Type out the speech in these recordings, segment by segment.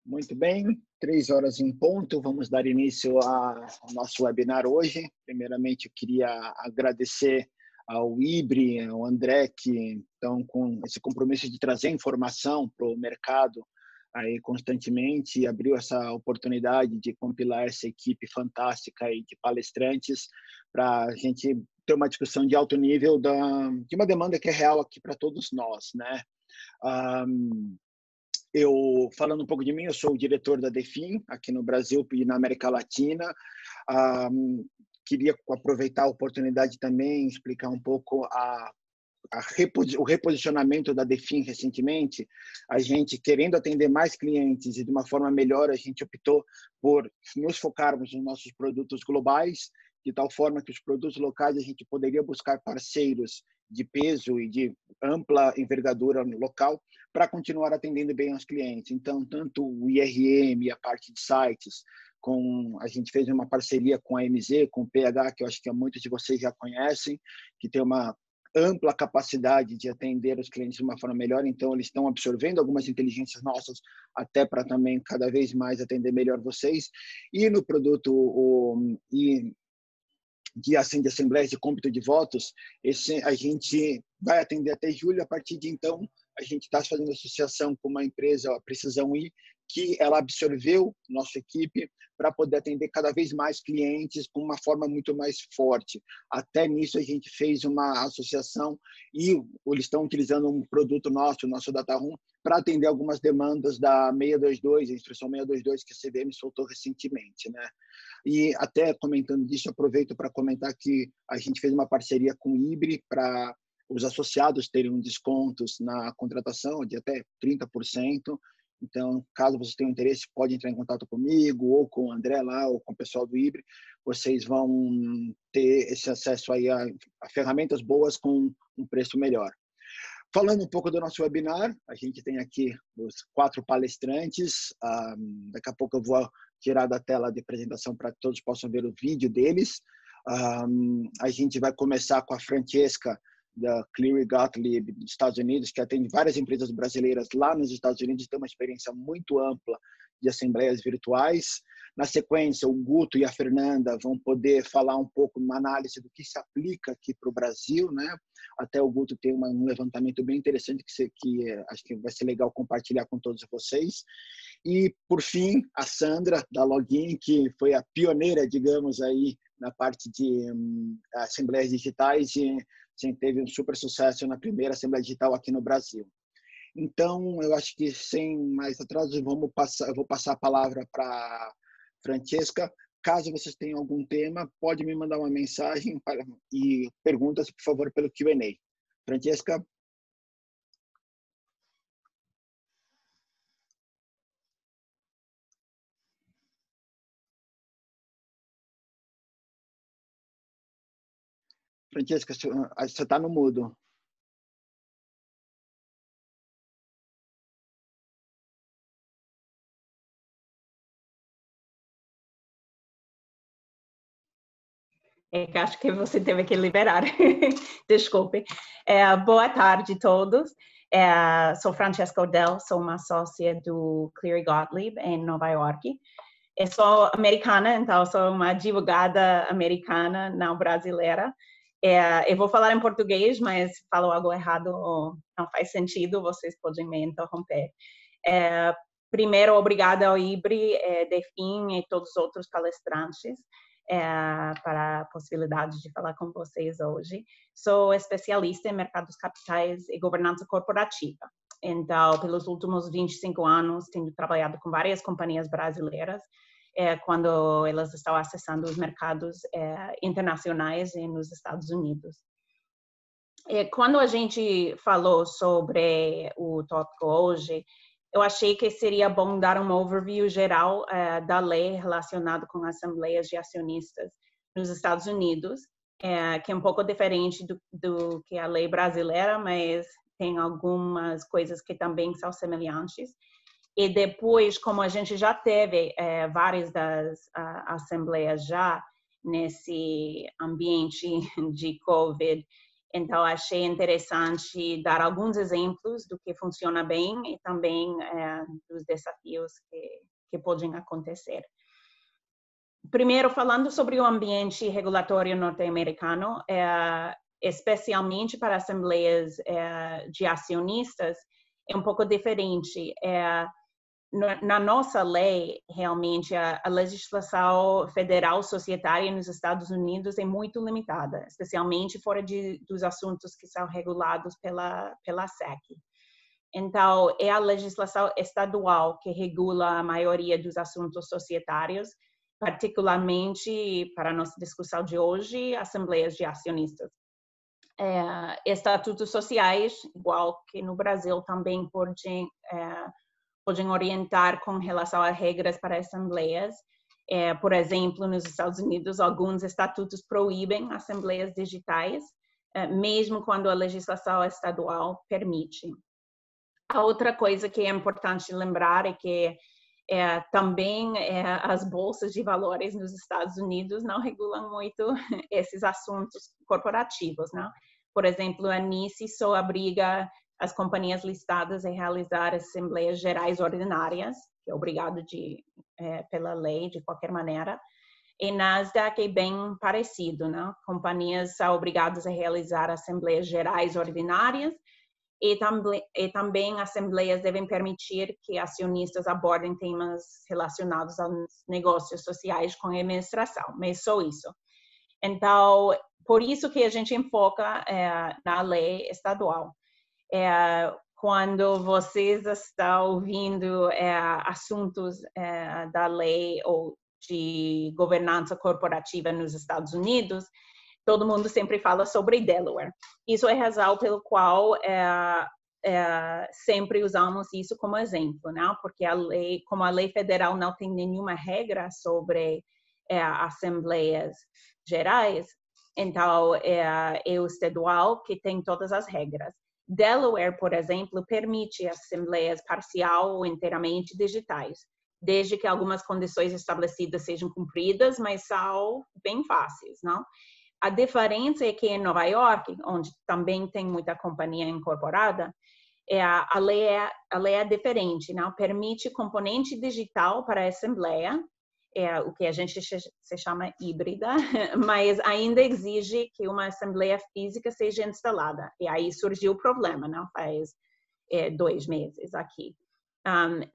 Muito bem, 3 horas em ponto, vamos dar início ao nosso webinar hoje. Primeiramente, eu queria agradecer ao Ibre, ao André, que estão com esse compromisso de trazer informação para o mercado aí constantemente, e abriu essa oportunidade de compilar essa equipe fantástica aí de palestrantes para a gente ter uma discussão de alto nível de uma demanda que é real aqui para todos nós, né? Falando um pouco de mim, eu sou o diretor da DeFin aqui no Brasil e na América Latina. Queria aproveitar a oportunidade também explicar um pouco o reposicionamento da DeFin recentemente. A gente, querendo atender mais clientes e de uma forma melhor, a gente optou por nos focarmos nos nossos produtos globais, de tal forma que os produtos locais a gente poderia buscar parceiros de peso e de ampla envergadura local para continuar atendendo bem aos clientes. Então, tanto o IRM, a parte de sites, a gente fez uma parceria com a MZ, com o PH, que eu acho que muitos de vocês já conhecem, que tem uma ampla capacidade de atender os clientes de uma forma melhor. Então, eles estão absorvendo algumas inteligências nossas até para também cada vez mais atender melhor vocês. E no produto de assembleias de cômputo de votos, a gente vai atender até julho. A partir de então, a gente está fazendo associação com uma empresa, a Precisão I, que ela absorveu nossa equipe para poder atender cada vez mais clientes com uma forma muito mais forte. Até nisso a gente fez uma associação e eles estão utilizando um produto nosso, o nosso DataRoom, para atender algumas demandas da 622, a instrução 622 que a CVM soltou recentemente, né? E até comentando disso, aproveito para comentar que a gente fez uma parceria com o Ibre para os associados terem descontos na contratação de até 30%. Então, caso vocês tenham interesse, pode entrar em contato comigo ou com o André lá ou com o pessoal do Ibre. Vocês vão ter esse acesso aí a ferramentas boas com um preço melhor. Falando um pouco do nosso webinar, a gente tem aqui os 4 palestrantes. Daqui a pouco eu vou tirar da tela de apresentação para que todos possam ver o vídeo deles. A gente vai começar com a Francesca, da Cleary Gottlieb, dos Estados Unidos, que atende várias empresas brasileiras lá nos Estados Unidos, tem uma experiência muito ampla de assembleias virtuais. Na sequência, o Guto e a Fernanda vão poder falar um pouco, uma análise do que se aplica aqui para o Brasil, né? Até o Guto tem um levantamento bem interessante que acho que vai ser legal compartilhar com todos vocês. E, por fim, a Sandra, da Login, que foi a pioneira, digamos, aí na parte de assembleias digitais e teve um super sucesso na primeira Assembleia Digital aqui no Brasil. Então, eu acho que, sem mais atrasos, eu vou passar a palavra para Francesca. Caso vocês tenham algum tema, pode me mandar uma mensagem e perguntas, por favor, pelo Q&A. Francesca. Francesca, você está no mudo. Acho que você teve que liberar. Desculpe. Boa tarde a todos. Sou Francesca Odell, sou uma sócia do Cleary Gottlieb em Nova York. Eu sou americana, então sou uma advogada americana, não brasileira. Eu vou falar em português, mas se falo algo errado ou não faz sentido, vocês podem me interromper. Primeiro, obrigada ao Ibre, DeFin e todos os outros palestrantes para a possibilidade de falar com vocês hoje. Sou especialista em mercados capitais e governança corporativa. Então, pelos últimos 25 anos, tenho trabalhado com várias companhias brasileiras quando elas estão acessando os mercados internacionais e nos Estados Unidos. Quando a gente falou sobre o tópico hoje, eu achei que seria bom dar um overview geral da lei relacionada com assembleias de acionistas nos Estados Unidos, que é um pouco diferente do que a lei brasileira, mas tem algumas coisas que também são semelhantes. E depois, como a gente já teve várias das assembleias já nesse ambiente de COVID, Então, achei interessante dar alguns exemplos do que funciona bem e também dos desafios que podem acontecer. Primeiro, falando sobre o ambiente regulatório norte-americano, especialmente para assembleias de acionistas, é um pouco diferente. Na nossa lei, realmente, a legislação federal societária nos Estados Unidos é muito limitada, especialmente fora dos assuntos que são regulados pela SEC. Então, é a legislação estadual que regula a maioria dos assuntos societários, particularmente, para a nossa discussão de hoje, assembleias de acionistas. Estatutos sociais, igual que no Brasil, também podem orientar com relação a regras para assembleias. Por exemplo, nos Estados Unidos, alguns estatutos proíbem assembleias digitais, mesmo quando a legislação estadual permite. A outra coisa que é importante lembrar é que também as bolsas de valores nos Estados Unidos não regulam muito esses assuntos corporativos, não? Por exemplo, a NYSE só obriga as companhias listadas a realizar assembleias gerais ordinárias, que é obrigado pela lei de qualquer maneira. E Nasdaq é bem parecido, não? Companhias são obrigadas a realizar assembleias gerais ordinárias e também assembleias devem permitir que acionistas abordem temas relacionados aos negócios sociais com a administração, mas só isso. Então, por isso que a gente enfoca na lei estadual. Quando vocês estão ouvindo assuntos da lei ou de governança corporativa nos Estados Unidos, todo mundo sempre fala sobre Delaware. Isso é a razão pelo qual sempre usamos isso como exemplo, não? Porque como a lei federal não tem nenhuma regra sobre assembleias gerais, então é o estadual que tem todas as regras. Delaware, por exemplo, permite assembleias parcial ou inteiramente digitais, desde que algumas condições estabelecidas sejam cumpridas, mas são bem fáceis, não? A diferença é que em Nova York, onde também tem muita companhia incorporada, a lei é diferente, não? Permite componente digital para a assembleia, o que a gente se chama híbrida, mas ainda exige que uma assembleia física seja instalada. E aí surgiu o problema, não? Faz 2 meses aqui.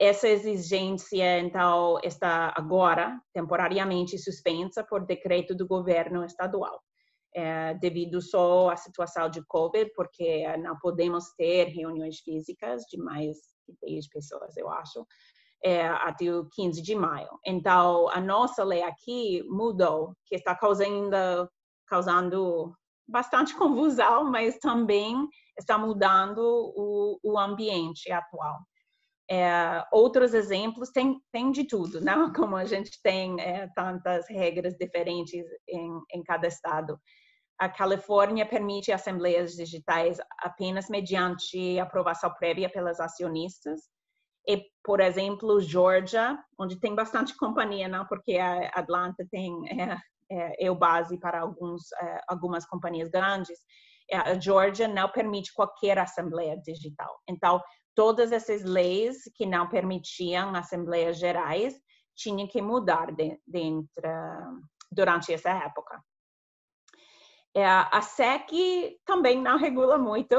Essa exigência, então, está agora temporariamente suspensa por decreto do governo estadual, devido só à situação de COVID, porque não podemos ter reuniões físicas de mais de 10 pessoas, eu acho, até o 15 de maio. Então, a nossa lei aqui mudou, que está causando bastante confusão, mas também está mudando o ambiente atual. Outros exemplos tem de tudo, não? Como a gente tem tantas regras diferentes em cada estado. A Califórnia permite assembleias digitais apenas mediante aprovação prévia pelas acionistas. E, por exemplo, Georgia, onde tem bastante companhia, não? Porque a Atlanta é o base para algumas companhias grandes. A Georgia não permite qualquer assembleia digital. Então, todas essas leis que não permitiam assembleias gerais tinham que mudar durante essa época. A SEC também não regula muito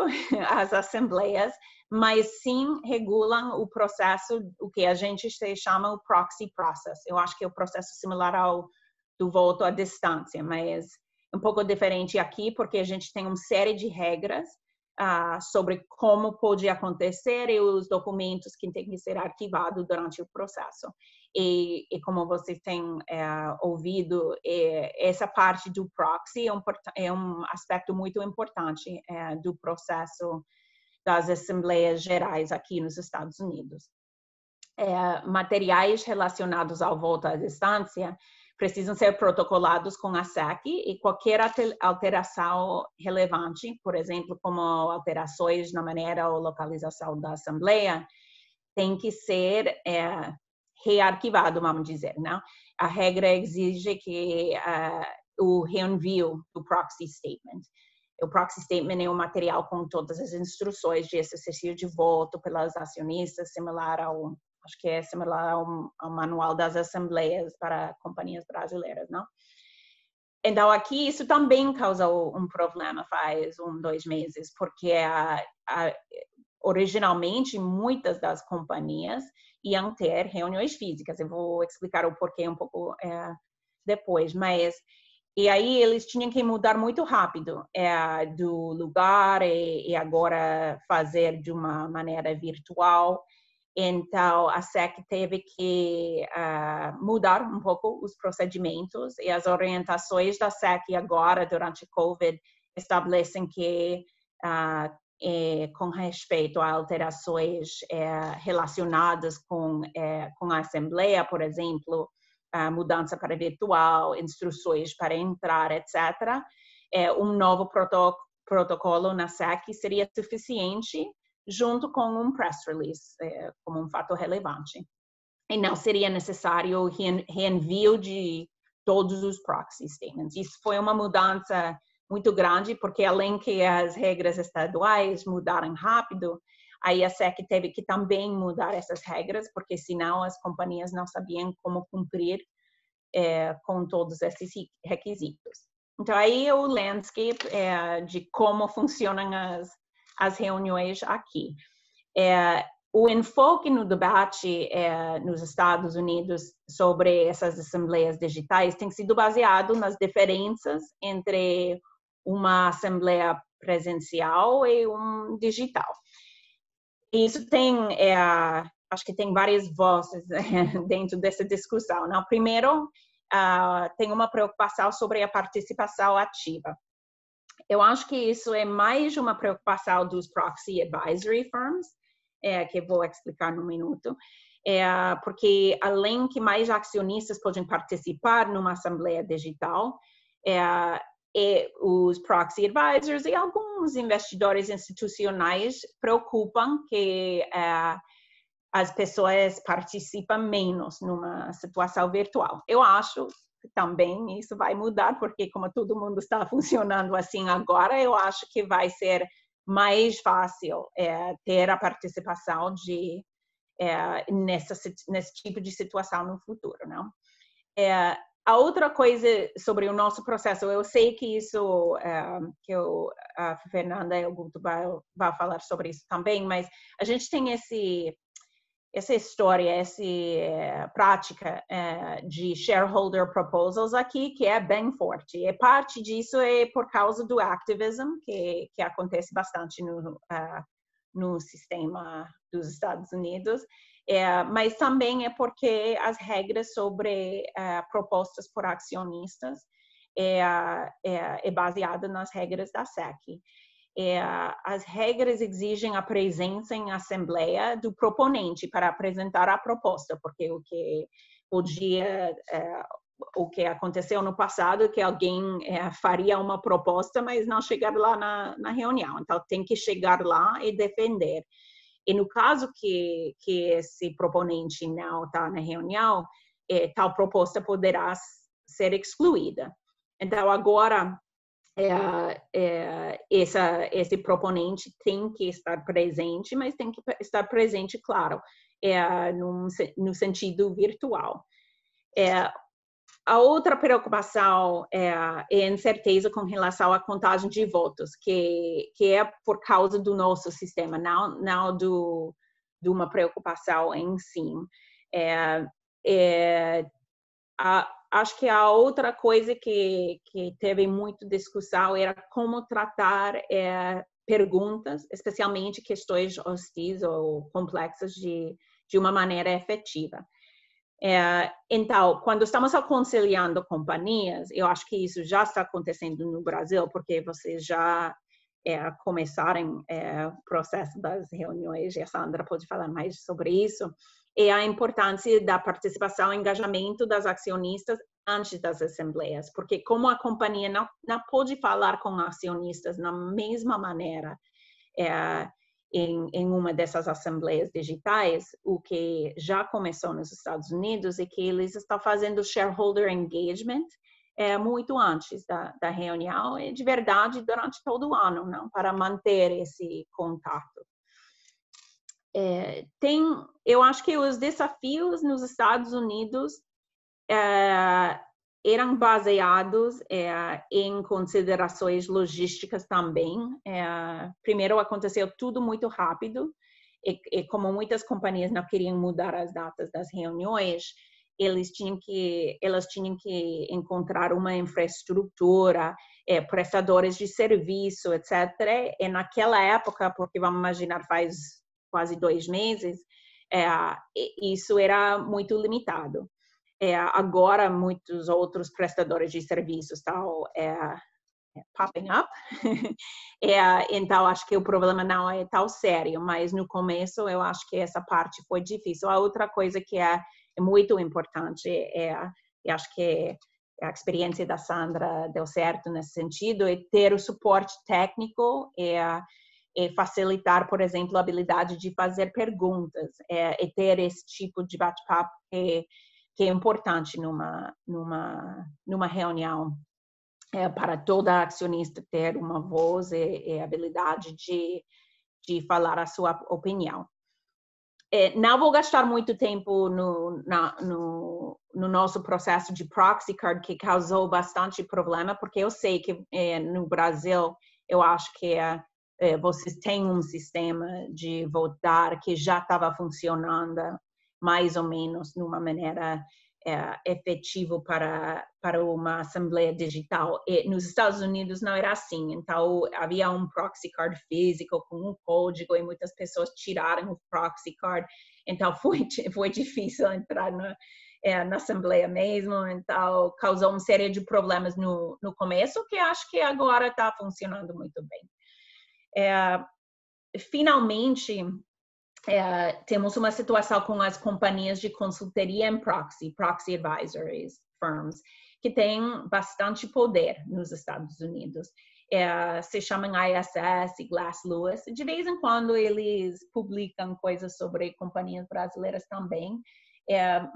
as assembleias, mas sim regulam o processo, o que a gente chama o proxy process. Eu acho que é o processo similar ao do voto à distância, mas um pouco diferente aqui, porque a gente tem uma série de regras sobre como pode acontecer e os documentos que têm que ser arquivados durante o processo. E como vocês têm ouvido, essa parte do proxy é um aspecto muito importante do processo das assembleias gerais aqui nos Estados Unidos. Materiais relacionados ao voto à distância precisam ser protocolados com a SEC e qualquer alteração relevante, por exemplo, como alterações na maneira ou localização da assembleia, tem que ser rearquivado, vamos dizer, não? A regra exige que o reenvio do proxy statement. O proxy statement é um material com todas as instruções de exercício de voto pelas acionistas, acho que é similar ao manual das assembleias para companhias brasileiras, não? Então, aqui isso também causou um problema faz 2 meses, porque originalmente muitas das companhias iam ter reuniões físicas. Eu vou explicar o porquê um pouco depois, mas e aí eles tinham que mudar muito rápido do lugar e agora fazer de uma maneira virtual. Então, a SEC teve que mudar um pouco os procedimentos e as orientações da SEC agora, durante o COVID, estabelecem que, com respeito a alterações relacionadas com a Assembleia, por exemplo, mudança para virtual, instruções para entrar, etc., um novo protocolo na SEC seria suficiente, junto com um press release, como um fato relevante. E não seria necessário reenvio de todos os proxy statements. Isso foi uma mudança muito grande, porque além que as regras estaduais mudaram rápido, aí a SEC teve que também mudar essas regras, porque senão as companhias não sabiam como cumprir com todos esses requisitos. Então, aí é o landscape de como funcionam as reuniões aqui. O enfoque no debate nos Estados Unidos sobre essas assembleias digitais tem sido baseado nas diferenças entre uma assembleia presencial e um digital. Isso tem, acho que tem várias vozes dentro dessa discussão. Não? Primeiro, tem uma preocupação sobre a participação ativa. Eu acho que isso é mais uma preocupação dos proxy advisory firms, que eu vou explicar num minuto, porque além que mais acionistas podem participar numa assembleia digital, os proxy advisors e alguns investidores institucionais preocupam que as pessoas participam menos numa situação virtual. Eu acho também isso vai mudar, porque como todo mundo está funcionando assim agora, eu acho que vai ser mais fácil ter a participação nesse tipo de situação no futuro, não? A outra coisa sobre o nosso processo, eu sei que isso, que a Fernanda e o Guto vai falar sobre isso também, mas a gente tem essa história, essa prática de shareholder proposals aqui, que é bem forte. E parte disso é por causa do activism, que acontece bastante no sistema dos Estados Unidos, mas também é porque as regras sobre propostas por acionistas é baseada nas regras da SEC. As regras exigem a presença em assembleia do proponente para apresentar a proposta, porque o que aconteceu no passado é que alguém faria uma proposta, mas não chegar lá na reunião. Então, tem que chegar lá e defender. E no caso que esse proponente não está na reunião, tal proposta poderá ser excluída. Então, agora, esse proponente tem que estar presente, mas tem que estar presente, claro, no sentido virtual. A outra preocupação é a incerteza com relação à contagem de votos, que é por causa do nosso sistema, não de uma preocupação em si. Acho que a outra coisa que teve muita discussão era como tratar perguntas, especialmente questões hostis ou complexas, de uma maneira efetiva. Então, quando estamos aconselhando companhias, eu acho que isso já está acontecendo no Brasil, porque vocês já começaram o processo das reuniões, e a Sandra pode falar mais sobre isso, e a importância da participação e engajamento das acionistas antes das assembleias, porque como a companhia não pode falar com acionistas na mesma maneira em uma dessas assembleias digitais, o que já começou nos Estados Unidos é que eles estão fazendo shareholder engagement muito antes da reunião e de verdade durante todo o ano, não, para manter esse contato. Eu acho que os desafios nos Estados Unidos eram baseados em considerações logísticas também. Primeiro, aconteceu tudo muito rápido, e como muitas companhias não queriam mudar as datas das reuniões, elas tinham que encontrar uma infraestrutura, prestadores de serviço, etc. E naquela época, porque vamos imaginar, faz quase 2 meses, isso era muito limitado. Agora, muitos outros prestadores de serviços estão popping up. Então, acho que o problema não é tão sério, mas no começo eu acho que essa parte foi difícil. A outra coisa que é muito importante, eu acho que a experiência da Sandra deu certo nesse sentido, é ter o suporte técnico e facilitar, por exemplo, a habilidade de fazer perguntas, e ter esse tipo de bate-papo que é importante numa reunião, para toda acionista ter uma voz e habilidade de falar a sua opinião. Não vou gastar muito tempo no nosso processo de proxy card, que causou bastante problema, porque eu sei que no Brasil, eu acho que vocês têm um sistema de votar que já estava funcionando mais ou menos numa maneira efetivo para uma assembleia digital. E nos Estados Unidos não era assim, então havia um proxy card físico com um código e muitas pessoas tiraram o proxy card, então foi difícil entrar na assembleia mesmo, então causou uma série de problemas no começo, que acho que agora está funcionando muito bem. Finalmente, temos uma situação com as companhias de consultoria em proxy advisories firms, que têm bastante poder nos Estados Unidos. Se chamam ISS e Glass Lewis. De vez em quando eles publicam coisas sobre companhias brasileiras também,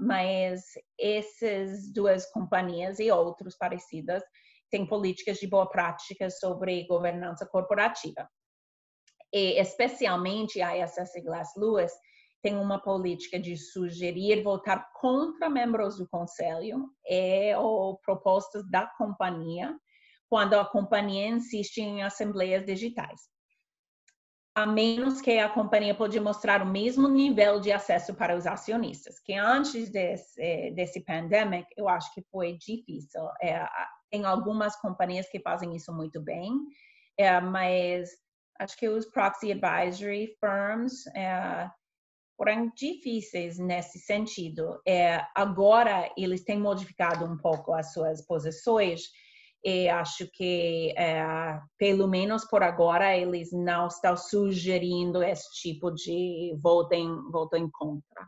mas essas duas companhias e outras parecidas têm políticas de boa prática sobre governança corporativa. E especialmente a ISS e Glass Lewis tem uma política de sugerir votar contra membros do conselho ou propostas da companhia quando a companhia insiste em assembleias digitais, a menos que a companhia pode mostrar o mesmo nível de acesso para os acionistas, que antes desse pandemic, eu acho que foi difícil. Tem algumas companhias que fazem isso muito bem, mas acho que os proxy advisory firms foram difíceis nesse sentido. Agora, eles têm modificado um pouco as suas posições e acho que, pelo menos por agora, eles não estão sugerindo esse tipo de voto em contra.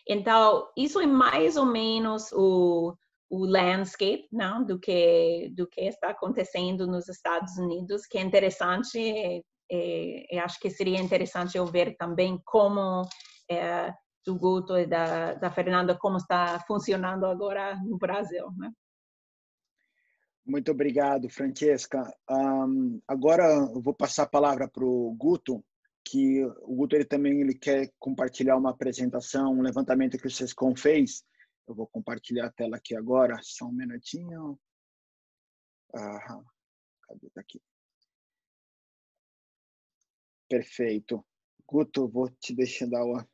Então, isso é mais ou menos o landscape, não, do que está acontecendo nos Estados Unidos, que é interessante. Acho que seria interessante eu ver também como do Guto e da Fernanda, como está funcionando agora no Brasil, né? Muito obrigado, Francesca. Agora eu vou passar a palavra para o Guto, que o Guto ele quer compartilhar uma apresentação, um levantamento que o Sescom fez. Eu vou compartilhar a tela aqui agora, só um minutinho. Cadê? Tá aqui. Perfeito. Guto, vou te deixar dar uma...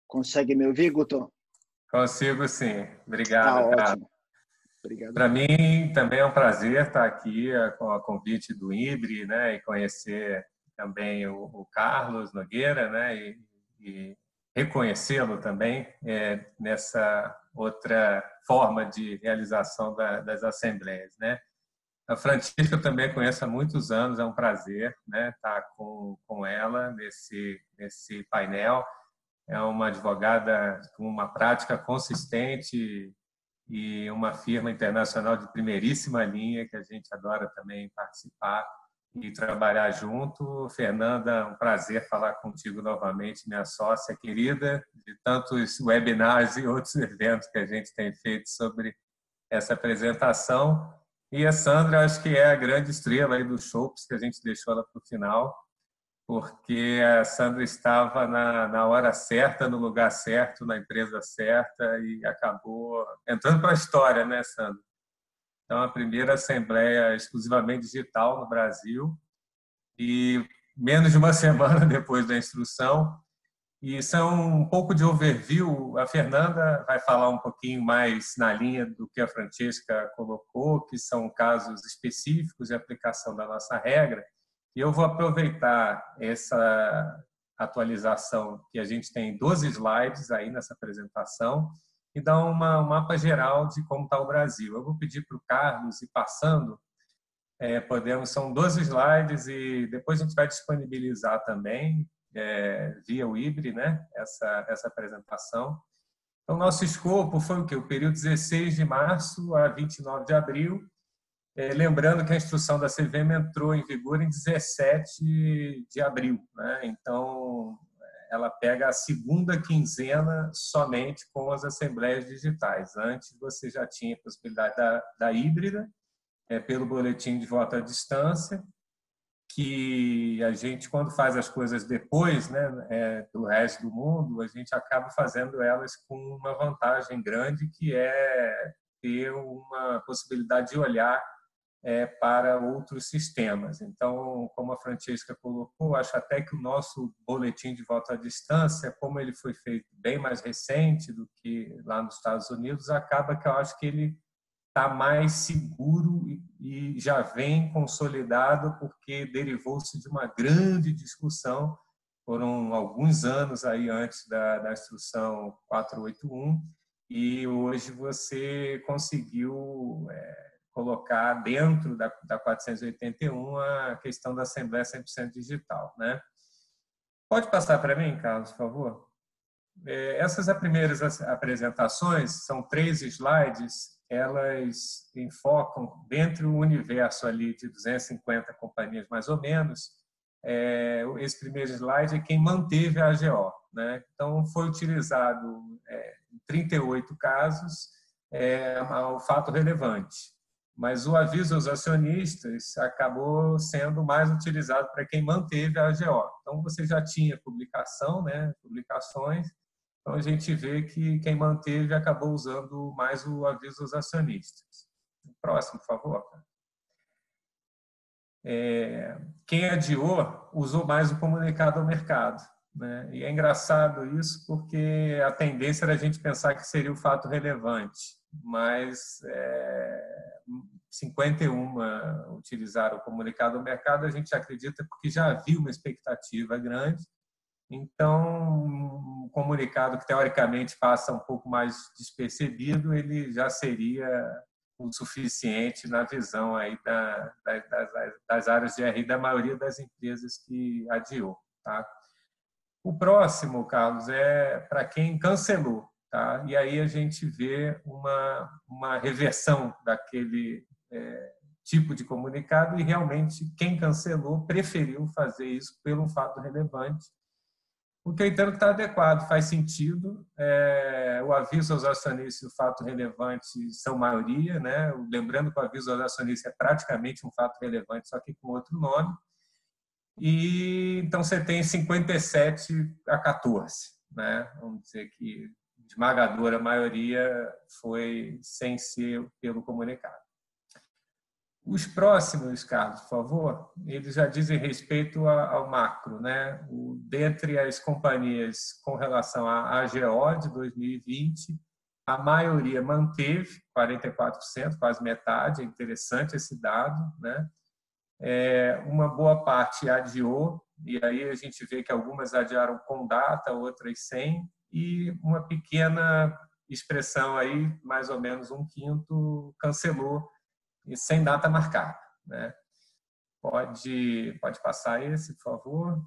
Consegue me ouvir, Guto? Consigo, sim. Obrigado, cara. Ótimo. Obrigado. Para mim também é um prazer estar aqui com a convite do IBRE, né, e conhecer também o Carlos Nogueira, né, e reconhecê-lo também nessa outra forma de realização das assembleias, né. A Francisca eu também conheço há muitos anos, é um prazer, né, estar com ela nesse painel. É uma advogada com uma prática consistente e uma firma internacional de primeiríssima linha, que a gente adora também participar e trabalhar junto. Fernanda, um prazer falar contigo novamente, minha sócia querida, de tantos webinars e outros eventos que a gente tem feito sobre essa apresentação. E a Sandra, acho que é a grande estrela aí dos shows, que a gente deixou ela para o final, porque a Sandra estava na hora certa, no lugar certo, na empresa certa, e acabou entrando para a história, né, Sandra? Então, a primeira assembleia exclusivamente digital no Brasil, e menos de uma semana depois da instrução. E são um pouco de overview. A Fernanda vai falar um pouquinho mais na linha do que a Francesca colocou, que são casos específicos de aplicação da nossa regra. E eu vou aproveitar essa atualização, que a gente tem 12 slides aí nessa apresentação, e dar um mapa geral de como está o Brasil. Eu vou pedir para o Carlos ir passando. São 12 slides e depois a gente vai disponibilizar também via o Ibre, né? Essa apresentação. Então, nosso escopo foi o quê? O período 16 de março a 29 de abril. Lembrando que a instrução da CVM entrou em vigor em 17 de abril, né? Então, ela pega a segunda quinzena somente com as assembleias digitais. Antes, você já tinha a possibilidade da híbrida, pelo boletim de voto à distância, que a gente, quando faz as coisas depois, né, do resto do mundo, a gente acaba fazendo elas com uma vantagem grande, que é ter uma possibilidade de olhar para outros sistemas. Então, como a Francesca colocou, acho até que o nosso boletim de voto à distância, como ele foi feito bem mais recente do que lá nos Estados Unidos, acaba que eu acho que ele está mais seguro e já vem consolidado, porque derivou-se de uma grande discussão. Foram alguns anos aí antes da instrução 481, e hoje você conseguiu colocar dentro da 481 a questão da Assembleia 100% digital, né? Pode passar para mim, Carlos, por favor? Essas primeiras apresentações, são 3 slides, elas enfocam dentro do universo ali de 250 companhias, mais ou menos. Esse primeiro slide é quem manteve a AGO, né? Então, foi utilizado em 38 casos o fato relevante, mas o aviso aos acionistas acabou sendo mais utilizado para quem manteve a AGO. Então, você já tinha publicação, né? Publicações. Então, a gente vê que quem manteve acabou usando mais o aviso aos acionistas. Próximo, por favor. Quem adiou usou mais o comunicado ao mercado, né? E é engraçado isso, porque a tendência era a gente pensar que seria o fato relevante, mas 51 utilizaram o comunicado ao mercado. A gente acredita porque já havia uma expectativa grande. Então, um comunicado que teoricamente passa um pouco mais despercebido, ele já seria o suficiente na visão aí das áreas de RI da maioria das empresas que adiou, tá? O próximo, Carlos, é para quem cancelou, tá? E aí a gente vê uma reversão daquele tipo de comunicado, e realmente quem cancelou preferiu fazer isso pelo fato relevante, porque eu entendo que está adequado, faz sentido. O aviso aos acionistas e o fato relevante são maioria, né? Lembrando que o aviso aos acionistas é praticamente um fato relevante, só que com outro nome. E então você tem 57 a 14, né? Vamos dizer que a esmagadora maioria foi sem ser pelo comunicado. Os próximos, Carlos, por favor, eles já dizem respeito ao macro, né? Dentre as companhias com relação à AGO de 2020, a maioria manteve 44%, quase metade. É interessante esse dado, né? Uma boa parte adiou, e aí a gente vê que algumas adiaram com data, outras sem, e uma pequena expressão aí, mais ou menos 1/5, cancelou e sem data marcada, né? Pode passar esse, por favor.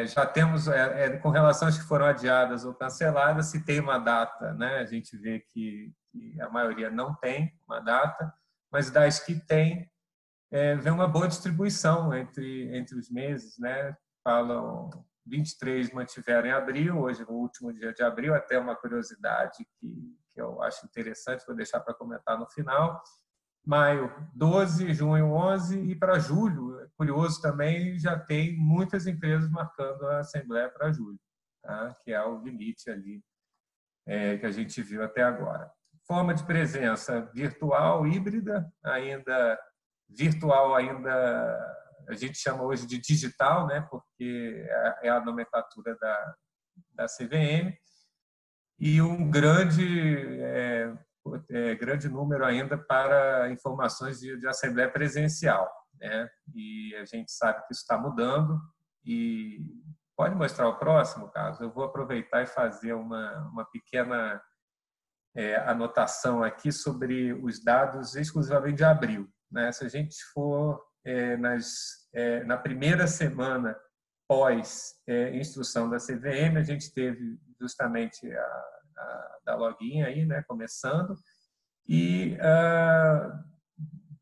Já temos, com relação às que foram adiadas ou canceladas, se tem uma data, né? A gente vê que a maioria não tem uma data, mas das que tem, vem uma boa distribuição entre os meses, né? Falam 23 mantiveram em abril, hoje é o último dia de abril. Até uma curiosidade que que eu acho interessante, vou deixar para comentar no final. Maio, 12, junho, 11, e para julho, é curioso também, já tem muitas empresas marcando a Assembleia para julho, tá? Que é o limite ali que a gente viu até agora. Forma de presença virtual, híbrida, ainda virtual, ainda a gente chama hoje de digital, né? Porque é a nomenclatura da CVM, e um grande número ainda para informações de assembleia presencial, né? E a gente sabe que isso está mudando. E pode mostrar o próximo, Carlos? Eu vou aproveitar e fazer uma pequena anotação aqui sobre os dados exclusivamente de abril, né? Se a gente for na primeira semana pós instrução da CVM, a gente teve justamente da login aí, né, começando, e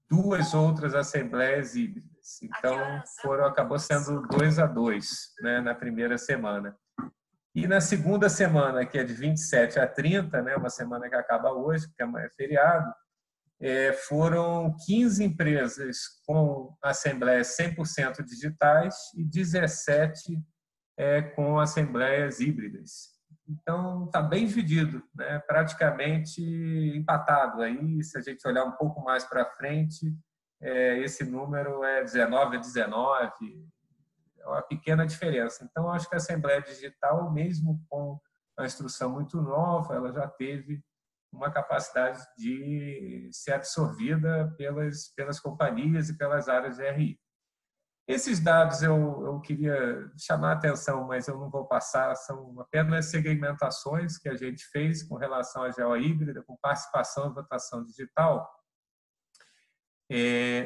2 outras assembleias híbridas. Então, acabou sendo 2-2, né, na primeira semana. E na segunda semana, que é de 27 a 30, né, uma semana que acaba hoje, porque é feriado, foram 15 empresas com assembleias 100% digitais e 17 com assembleias híbridas. Então, está bem dividido, né? Praticamente empatado. Aí, se a gente olhar um pouco mais para frente, esse número é 19-19, é uma pequena diferença. Então, acho que a Assembleia Digital, mesmo com a instrução muito nova, ela já teve uma capacidade de ser absorvida pelas companhias e pelas áreas de RI. Esses dados eu queria chamar a atenção, mas eu não vou passar, são apenas segmentações que a gente fez com relação à GO híbrida, com participação e votação digital.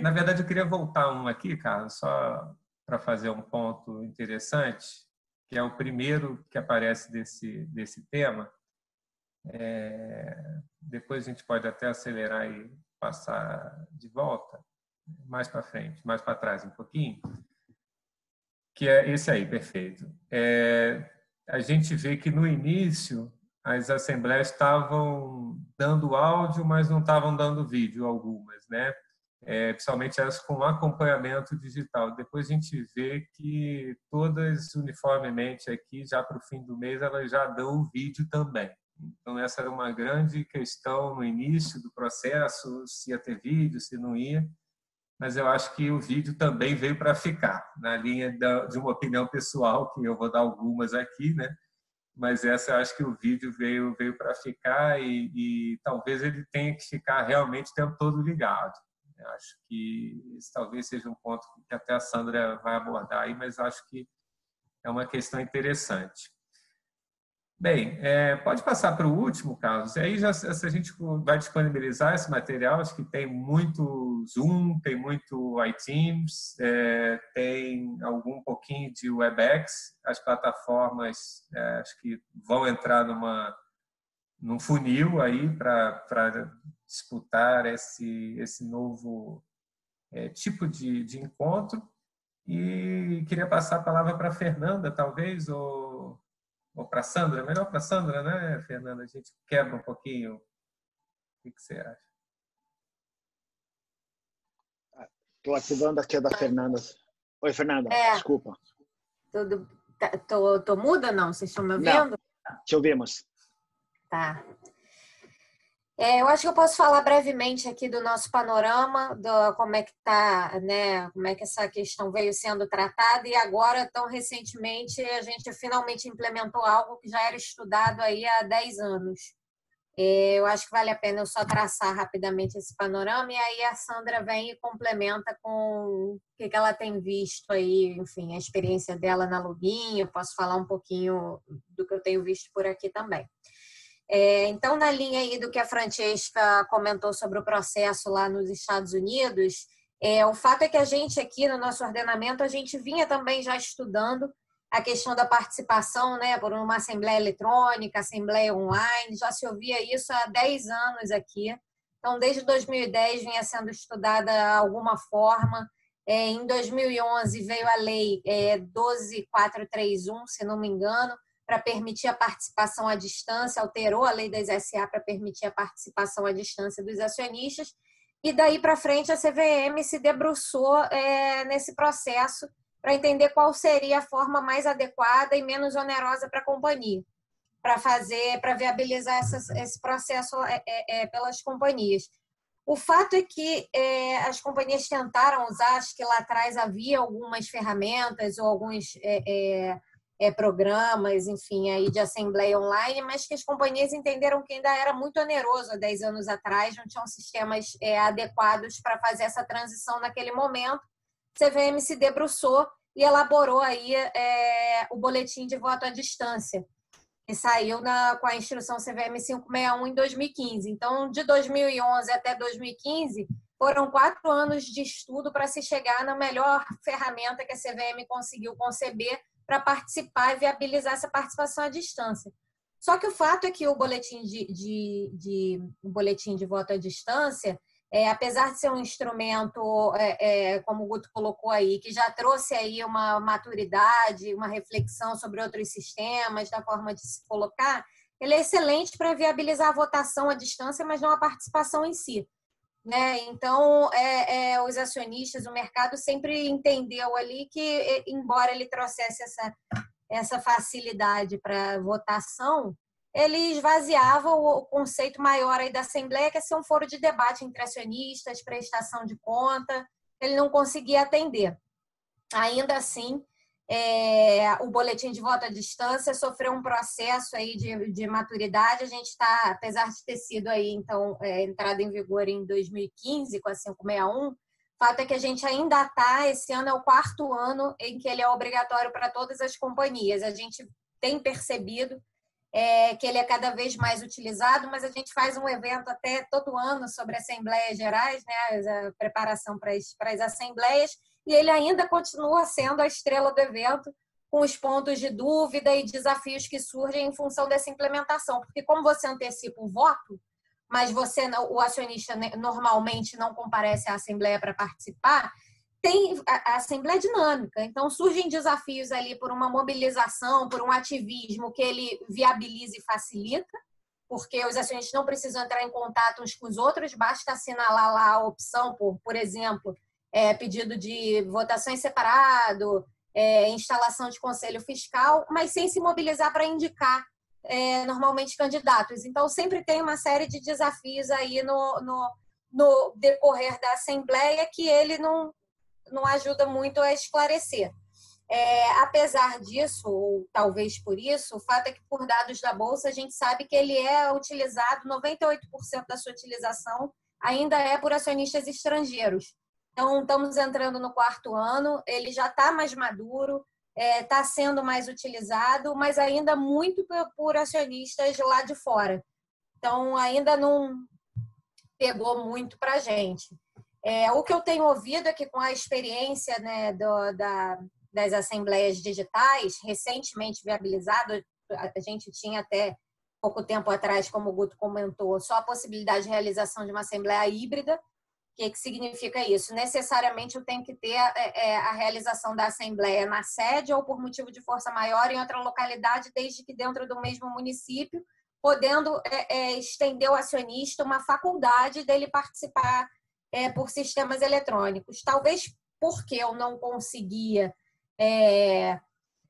Na verdade, eu queria voltar aqui, Carlos, só para fazer um ponto interessante, que é o primeiro que aparece desse tema. Depois a gente pode até acelerar e passar de volta, mais para frente, mais para trás um pouquinho, que é esse aí, perfeito. A gente vê que no início as assembleias estavam dando áudio, mas não estavam dando vídeo algumas, né? Principalmente elas com acompanhamento digital. Depois a gente vê que todas uniformemente aqui, já para o fim do mês, elas já dão vídeo também. Então, essa era uma grande questão no início do processo, se ia ter vídeo, se não ia. Mas eu acho que o vídeo também veio para ficar, na linha de uma opinião pessoal, que eu vou dar algumas aqui, né? Mas essa eu acho que o vídeo veio para ficar e talvez ele tenha que ficar realmente o tempo todo ligado. Eu acho que esse talvez seja um ponto que até a Sandra vai abordar aí, mas acho que é uma questão interessante. Bem, pode passar para o último, Carlos. E aí, se a gente vai disponibilizar esse material, acho que tem muito Zoom, tem muito iTeams, tem algum pouquinho de WebEx. As plataformas acho que vão entrar num funil aí para disputar esse novo tipo de encontro. E queria passar a palavra para a Fernanda, talvez, ou para a Sandra. Melhor para a Sandra, né, Fernanda? A gente quebra um pouquinho. O que você acha? Estou ativando aqui a da Fernanda. Oi, Fernanda. Desculpa. Tô muda, não? Vocês estão me ouvindo? Não, te ouvimos. Tá. Eu acho que eu posso falar brevemente aqui do nosso panorama, como é que tá, né? Como é que essa questão veio sendo tratada e agora, tão recentemente, a gente finalmente implementou algo que já era estudado aí há 10 anos. Eu acho que vale a pena eu só traçar rapidamente esse panorama e aí a Sandra vem e complementa com o que ela tem visto aí, enfim, a experiência dela na Login. Eu posso falar um pouquinho do que eu tenho visto por aqui também. Então, na linha aí do que a Francesca comentou sobre o processo lá nos Estados Unidos, o fato é que a gente aqui no nosso ordenamento, a gente vinha também já estudando a questão da participação, né, por uma assembleia eletrônica, assembleia online, já se ouvia isso há 10 anos aqui. Então, desde 2010 vinha sendo estudada de alguma forma. Em 2011 veio a lei 12431, se não me engano, para permitir a participação à distância, alterou a lei das SA para permitir a participação à distância dos acionistas, e daí para frente a CVM se debruçou nesse processo para entender qual seria a forma mais adequada e menos onerosa para a companhia, para viabilizar esse processo pelas companhias. O fato é que as companhias tentaram usar, acho que lá atrás havia algumas ferramentas ou alguns programas, enfim, aí de assembleia online, mas que as companhias entenderam que ainda era muito oneroso há 10 anos atrás, não tinham sistemas adequados para fazer essa transição naquele momento. A CVM se debruçou e elaborou aí o boletim de voto à distância, que saiu com a instrução CVM 561 em 2015. Então, de 2011 até 2015, foram 4 anos de estudo para se chegar na melhor ferramenta que a CVM conseguiu conceber para participar e viabilizar essa participação à distância. Só que o fato é que o boletim de voto à distância, apesar de ser um instrumento, como o Guto colocou aí, que já trouxe aí uma maturidade, uma reflexão sobre outros sistemas, da forma de se colocar, ele é excelente para viabilizar a votação à distância, mas não a participação em si. Né? Então, os acionistas, o mercado sempre entendeu ali que, embora ele trouxesse essa facilidade para votação, ele esvaziava o conceito maior aí da Assembleia, que é ser um foro de debate entre acionistas, prestação de conta, ele não conseguia atender. Ainda assim, o boletim de voto à distância sofreu um processo aí de maturidade. A gente está, apesar de ter sido aí, então, entrada em vigor em 2015 com a 561, o fato é que a gente ainda está, esse ano é o 4º ano em que ele é obrigatório para todas as companhias. A gente tem percebido que ele é cada vez mais utilizado, mas a gente faz um evento até todo ano sobre assembleias gerais, né, a preparação para as assembleias, e ele ainda continua sendo a estrela do evento, com os pontos de dúvida e desafios que surgem em função dessa implementação. Porque como você antecipa o voto, mas o acionista normalmente não comparece à assembleia para participar, a assembleia dinâmica. Então, surgem desafios ali por uma mobilização, por um ativismo que ele viabiliza e facilita, porque os acionistas não precisam entrar em contato uns com os outros, basta assinalar lá a opção, por exemplo, pedido de votação em separado, instalação de conselho fiscal, mas sem se mobilizar para indicar normalmente candidatos. Então, sempre tem uma série de desafios aí no decorrer da Assembleia que ele não ajuda muito a esclarecer. Apesar disso, ou talvez por isso, o fato é que, por dados da Bolsa, a gente sabe que ele é utilizado, 98% da sua utilização ainda é por acionistas estrangeiros. Então, estamos entrando no 4º ano, ele já está mais maduro, está sendo mais utilizado, mas ainda muito por acionistas lá de fora. Então, ainda não pegou muito para a gente. O que eu tenho ouvido é que, com a experiência, né, das assembleias digitais, recentemente viabilizado, a gente tinha até pouco tempo atrás, como o Guto comentou, só a possibilidade de realização de uma assembleia híbrida. O que significa isso? Necessariamente eu tenho que ter a realização da assembleia na sede ou por motivo de força maior em outra localidade, desde que dentro do mesmo município, podendo estender ao acionista uma faculdade dele participar por sistemas eletrônicos. Talvez porque eu não conseguia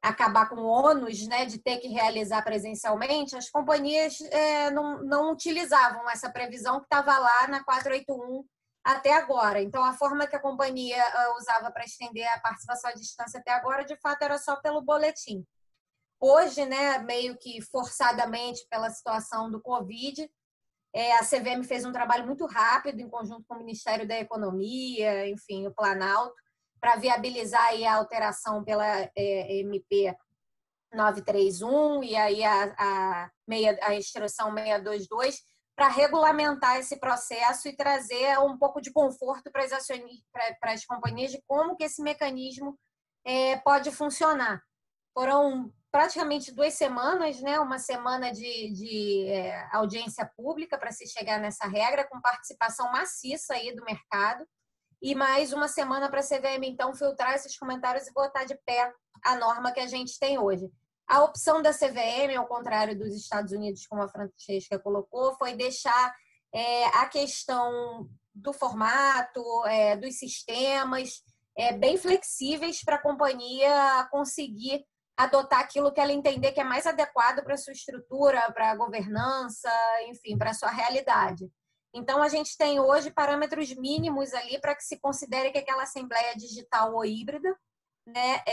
acabar com o ônus, né, de ter que realizar presencialmente, as companhias não utilizavam essa previsão que estava lá na 481 até agora. Então, a forma que a companhia usava para estender a participação à distância até agora, de fato, era só pelo boletim. Hoje, né, meio que forçadamente pela situação do Covid, a CVM fez um trabalho muito rápido em conjunto com o Ministério da Economia, enfim, o Planalto, para viabilizar aí a alteração pela MP 931 e aí a instrução 622, para regulamentar esse processo e trazer um pouco de conforto para as companhias de como que esse mecanismo pode funcionar. Foram praticamente 2 semanas, né? Uma semana de audiência pública para se chegar nessa regra, com participação maciça aí do mercado, e mais uma semana para a CVM, então, filtrar esses comentários e botar de pé a norma que a gente tem hoje. A opção da CVM, ao contrário dos Estados Unidos, como a Francesca colocou, foi deixar a questão do formato, dos sistemas, bem flexíveis para a companhia conseguir adotar aquilo que ela entender que é mais adequado para a sua estrutura, para a governança, enfim, para a sua realidade. Então, a gente tem hoje parâmetros mínimos ali para que se considere que aquela assembleia é digital ou híbrida, né?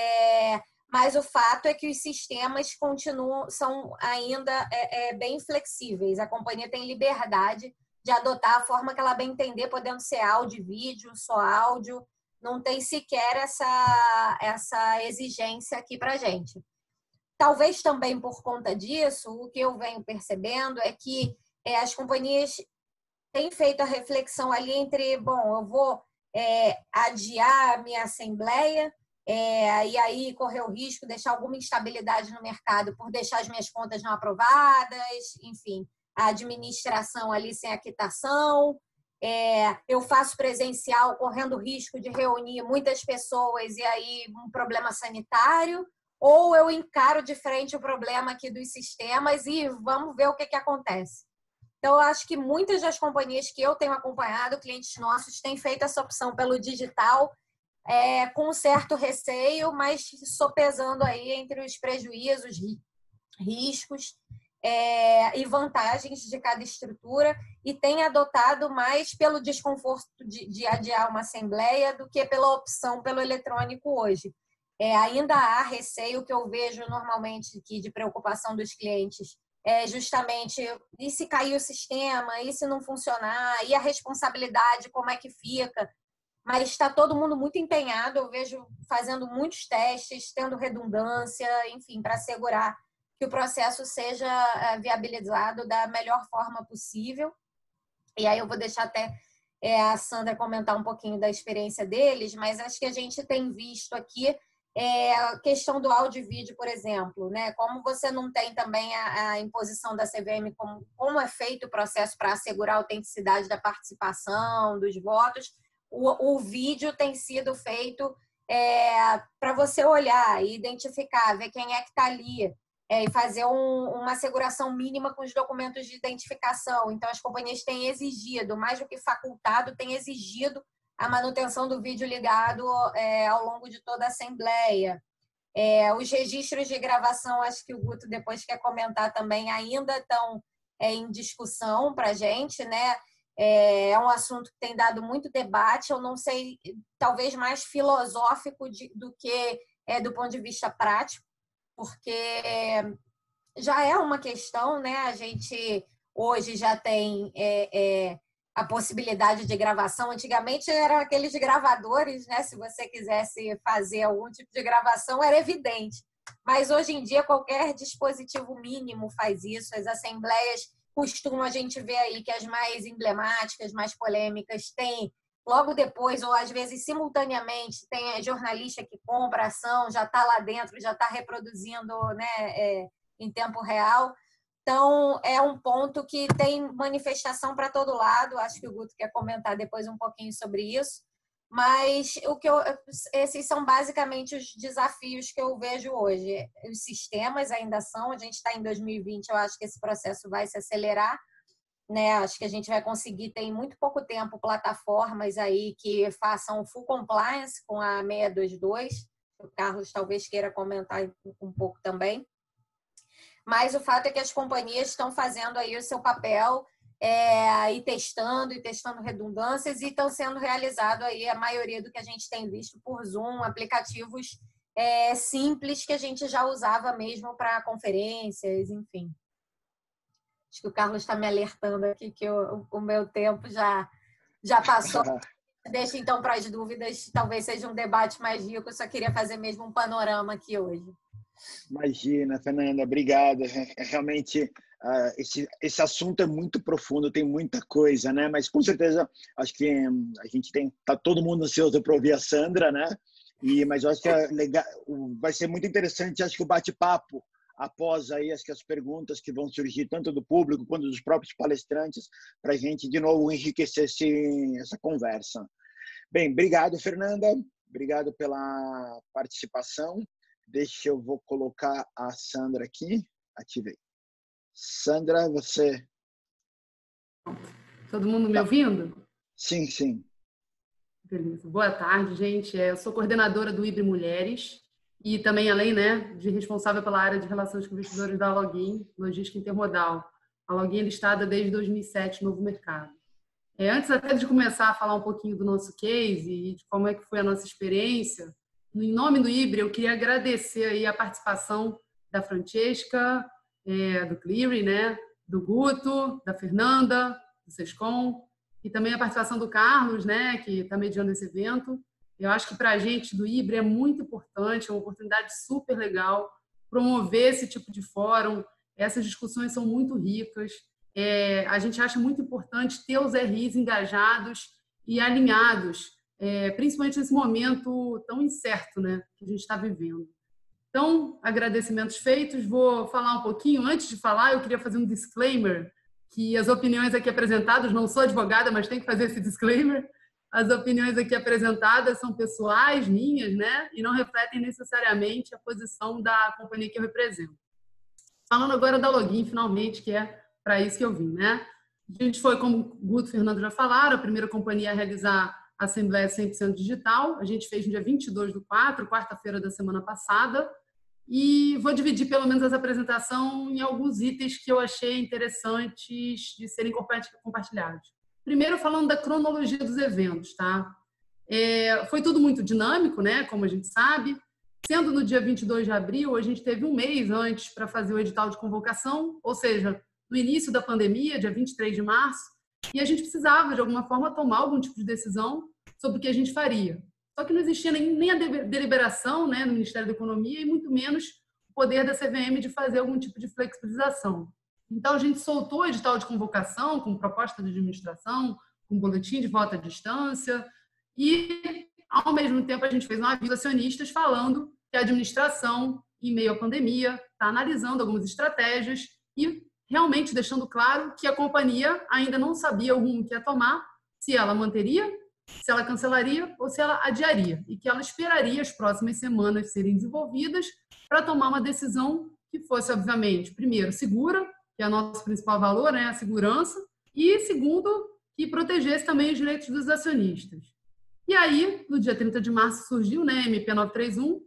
Mas o fato é que os sistemas são ainda bem flexíveis. A companhia tem liberdade de adotar a forma que ela bem entender, podendo ser áudio, vídeo, só áudio. Não tem sequer essa exigência aqui para a gente. Talvez também por conta disso, o que eu venho percebendo é que as companhias têm feito a reflexão ali entre, bom, eu vou adiar a minha assembleia e aí correr o risco de deixar alguma instabilidade no mercado por deixar as minhas contas não aprovadas, enfim, a administração ali sem a quitação. Eu faço presencial correndo o risco de reunir muitas pessoas e aí um problema sanitário, ou eu encaro de frente o problema aqui dos sistemas e vamos ver o que acontece. Então, eu acho que muitas das companhias que eu tenho acompanhado, clientes nossos, têm feito essa opção pelo digital com um certo receio, mas sopesando aí entre os prejuízos, riscos e vantagens de cada estrutura, e tem adotado mais pelo desconforto de adiar uma assembleia do que pela opção pelo eletrônico hoje. Ainda há receio que eu vejo normalmente aqui de preocupação dos clientes, justamente, e se cair o sistema, e se não funcionar, e a responsabilidade, como é que fica? Mas está todo mundo muito empenhado, eu vejo fazendo muitos testes, tendo redundância, enfim, para assegurar que o processo seja viabilizado da melhor forma possível. E aí eu vou deixar até a Sandra comentar um pouquinho da experiência deles, mas acho que a gente tem visto aqui a questão do áudio e vídeo, por exemplo, né? Como você não tem também a imposição da CVM, como é feito o processo para assegurar a autenticidade da participação, dos votos, o vídeo tem sido feito para você olhar e identificar, ver quem é que está ali, e fazer uma asseguração mínima com os documentos de identificação. Então, as companhias têm exigido, mais do que facultado, têm exigido a manutenção do vídeo ligado ao longo de toda a assembleia. Os registros de gravação, acho que o Guto depois quer comentar também, ainda estão em discussão para a gente, né? É um assunto que tem dado muito debate, eu não sei, talvez mais filosófico do que do ponto de vista prático, porque já é uma questão, né? A gente hoje já tem a possibilidade de gravação. Antigamente eram aqueles gravadores, né? Se você quisesse fazer algum tipo de gravação, era evidente. Mas hoje em dia qualquer dispositivo mínimo faz isso. As assembleias costumam, a gente ver aí que as mais emblemáticas, mais polêmicas, têm logo depois, ou às vezes simultaneamente, tem jornalista que compra a ação, já está lá dentro, já está reproduzindo, né, em tempo real. Então, é um ponto que tem manifestação para todo lado. Acho que o Guto quer comentar depois um pouquinho sobre isso. Mas esses são basicamente os desafios que eu vejo hoje. Os sistemas ainda são, a gente está em 2020, eu acho que esse processo vai se acelerar, né? Acho que a gente vai conseguir, tem muito pouco tempo, plataformas aí que façam full compliance com a 622. O Carlos talvez queira comentar um pouco também. Mas o fato é que as companhias estão fazendo aí o seu papel e testando redundâncias, e estão sendo realizado aí a maioria do que a gente tem visto por Zoom, aplicativos simples que a gente já usava mesmo para conferências, enfim. Acho que o Carlos está me alertando aqui que o meu tempo já passou. Deixa então para as dúvidas, talvez seja um debate mais rico, eu só queria fazer mesmo um panorama aqui hoje. Imagina, Fernanda, obrigado. Realmente, esse assunto é muito profundo, tem muita coisa, né? Mas com certeza, acho que a gente tá todo mundo ansioso para ouvir a Sandra, né? Mas eu acho que legal, vai ser muito interessante, acho que o bate-papo após aí, acho que as perguntas que vão surgir tanto do público quanto dos próprios palestrantes, para a gente de novo enriquecer essa conversa. Bem, obrigado, Fernanda. Obrigado pela participação. vou colocar a Sandra aqui. Ativei. Sandra, você... Todo mundo me ouvindo? Sim, sim. Beleza. Boa tarde, gente. Eu sou coordenadora do IBRE Mulheres e também, além, né, de responsável pela área de relações com investidores da Login, logística intermodal. A Login é listada desde 2007 no Novo Mercado. Antes até de começar a falar um pouquinho do nosso case e de como é que foi a nossa experiência, em nome do IBRE, eu queria agradecer aí a participação da Francesca, do Cleary, né, do Guto, da Fernanda, do Sescom, e também a participação do Carlos, né, que está mediando esse evento. Eu acho que para a gente do IBRE é muito importante, é uma oportunidade super legal promover esse tipo de fórum. Essas discussões são muito ricas. A gente acha muito importante ter os RIs engajados e alinhados, principalmente nesse momento tão incerto, né, que a gente está vivendo. Então, agradecimentos feitos. Vou falar um pouquinho. Antes de falar, eu queria fazer um disclaimer, que as opiniões aqui apresentadas, não sou advogada, mas tenho que fazer esse disclaimer, as opiniões aqui apresentadas são pessoais, minhas, né? E não refletem necessariamente a posição da companhia que eu represento. Falando agora da Login, finalmente, que é para isso que eu vim, né? A gente foi, como o Guto e o Fernando já falaram, a primeira companhia a realizar a Assembleia 100% Digital. A gente fez no dia 22/4, quarta-feira da semana passada. E vou dividir pelo menos essa apresentação em alguns itens que eu achei interessantes de serem compartilhados. Primeiro, falando da cronologia dos eventos, tá? Foi tudo muito dinâmico, né? Como a gente sabe. Sendo no dia 22 de abril, a gente teve um mês antes para fazer o edital de convocação, ou seja, no início da pandemia, dia 23 de março, e a gente precisava, de alguma forma, tomar algum tipo de decisão sobre o que a gente faria. Só que não existia nem a deliberação, né, no Ministério da Economia e muito menos o poder da CVM de fazer algum tipo de flexibilização. Então, a gente soltou o edital de convocação com proposta de administração, com boletim de voto à distância e, ao mesmo tempo, a gente fez um aviso a acionistas falando que a administração, em meio à pandemia, está analisando algumas estratégias e realmente deixando claro que a companhia ainda não sabia o rumo que ia tomar, se ela manteria, se ela cancelaria ou se ela adiaria, e que ela esperaria as próximas semanas serem desenvolvidas para tomar uma decisão que fosse, obviamente, primeiro, segura, que é o nosso principal valor, né, a segurança, e segundo, que protegesse também os direitos dos acionistas. E aí, no dia 30 de março, surgiu, né, MP 931,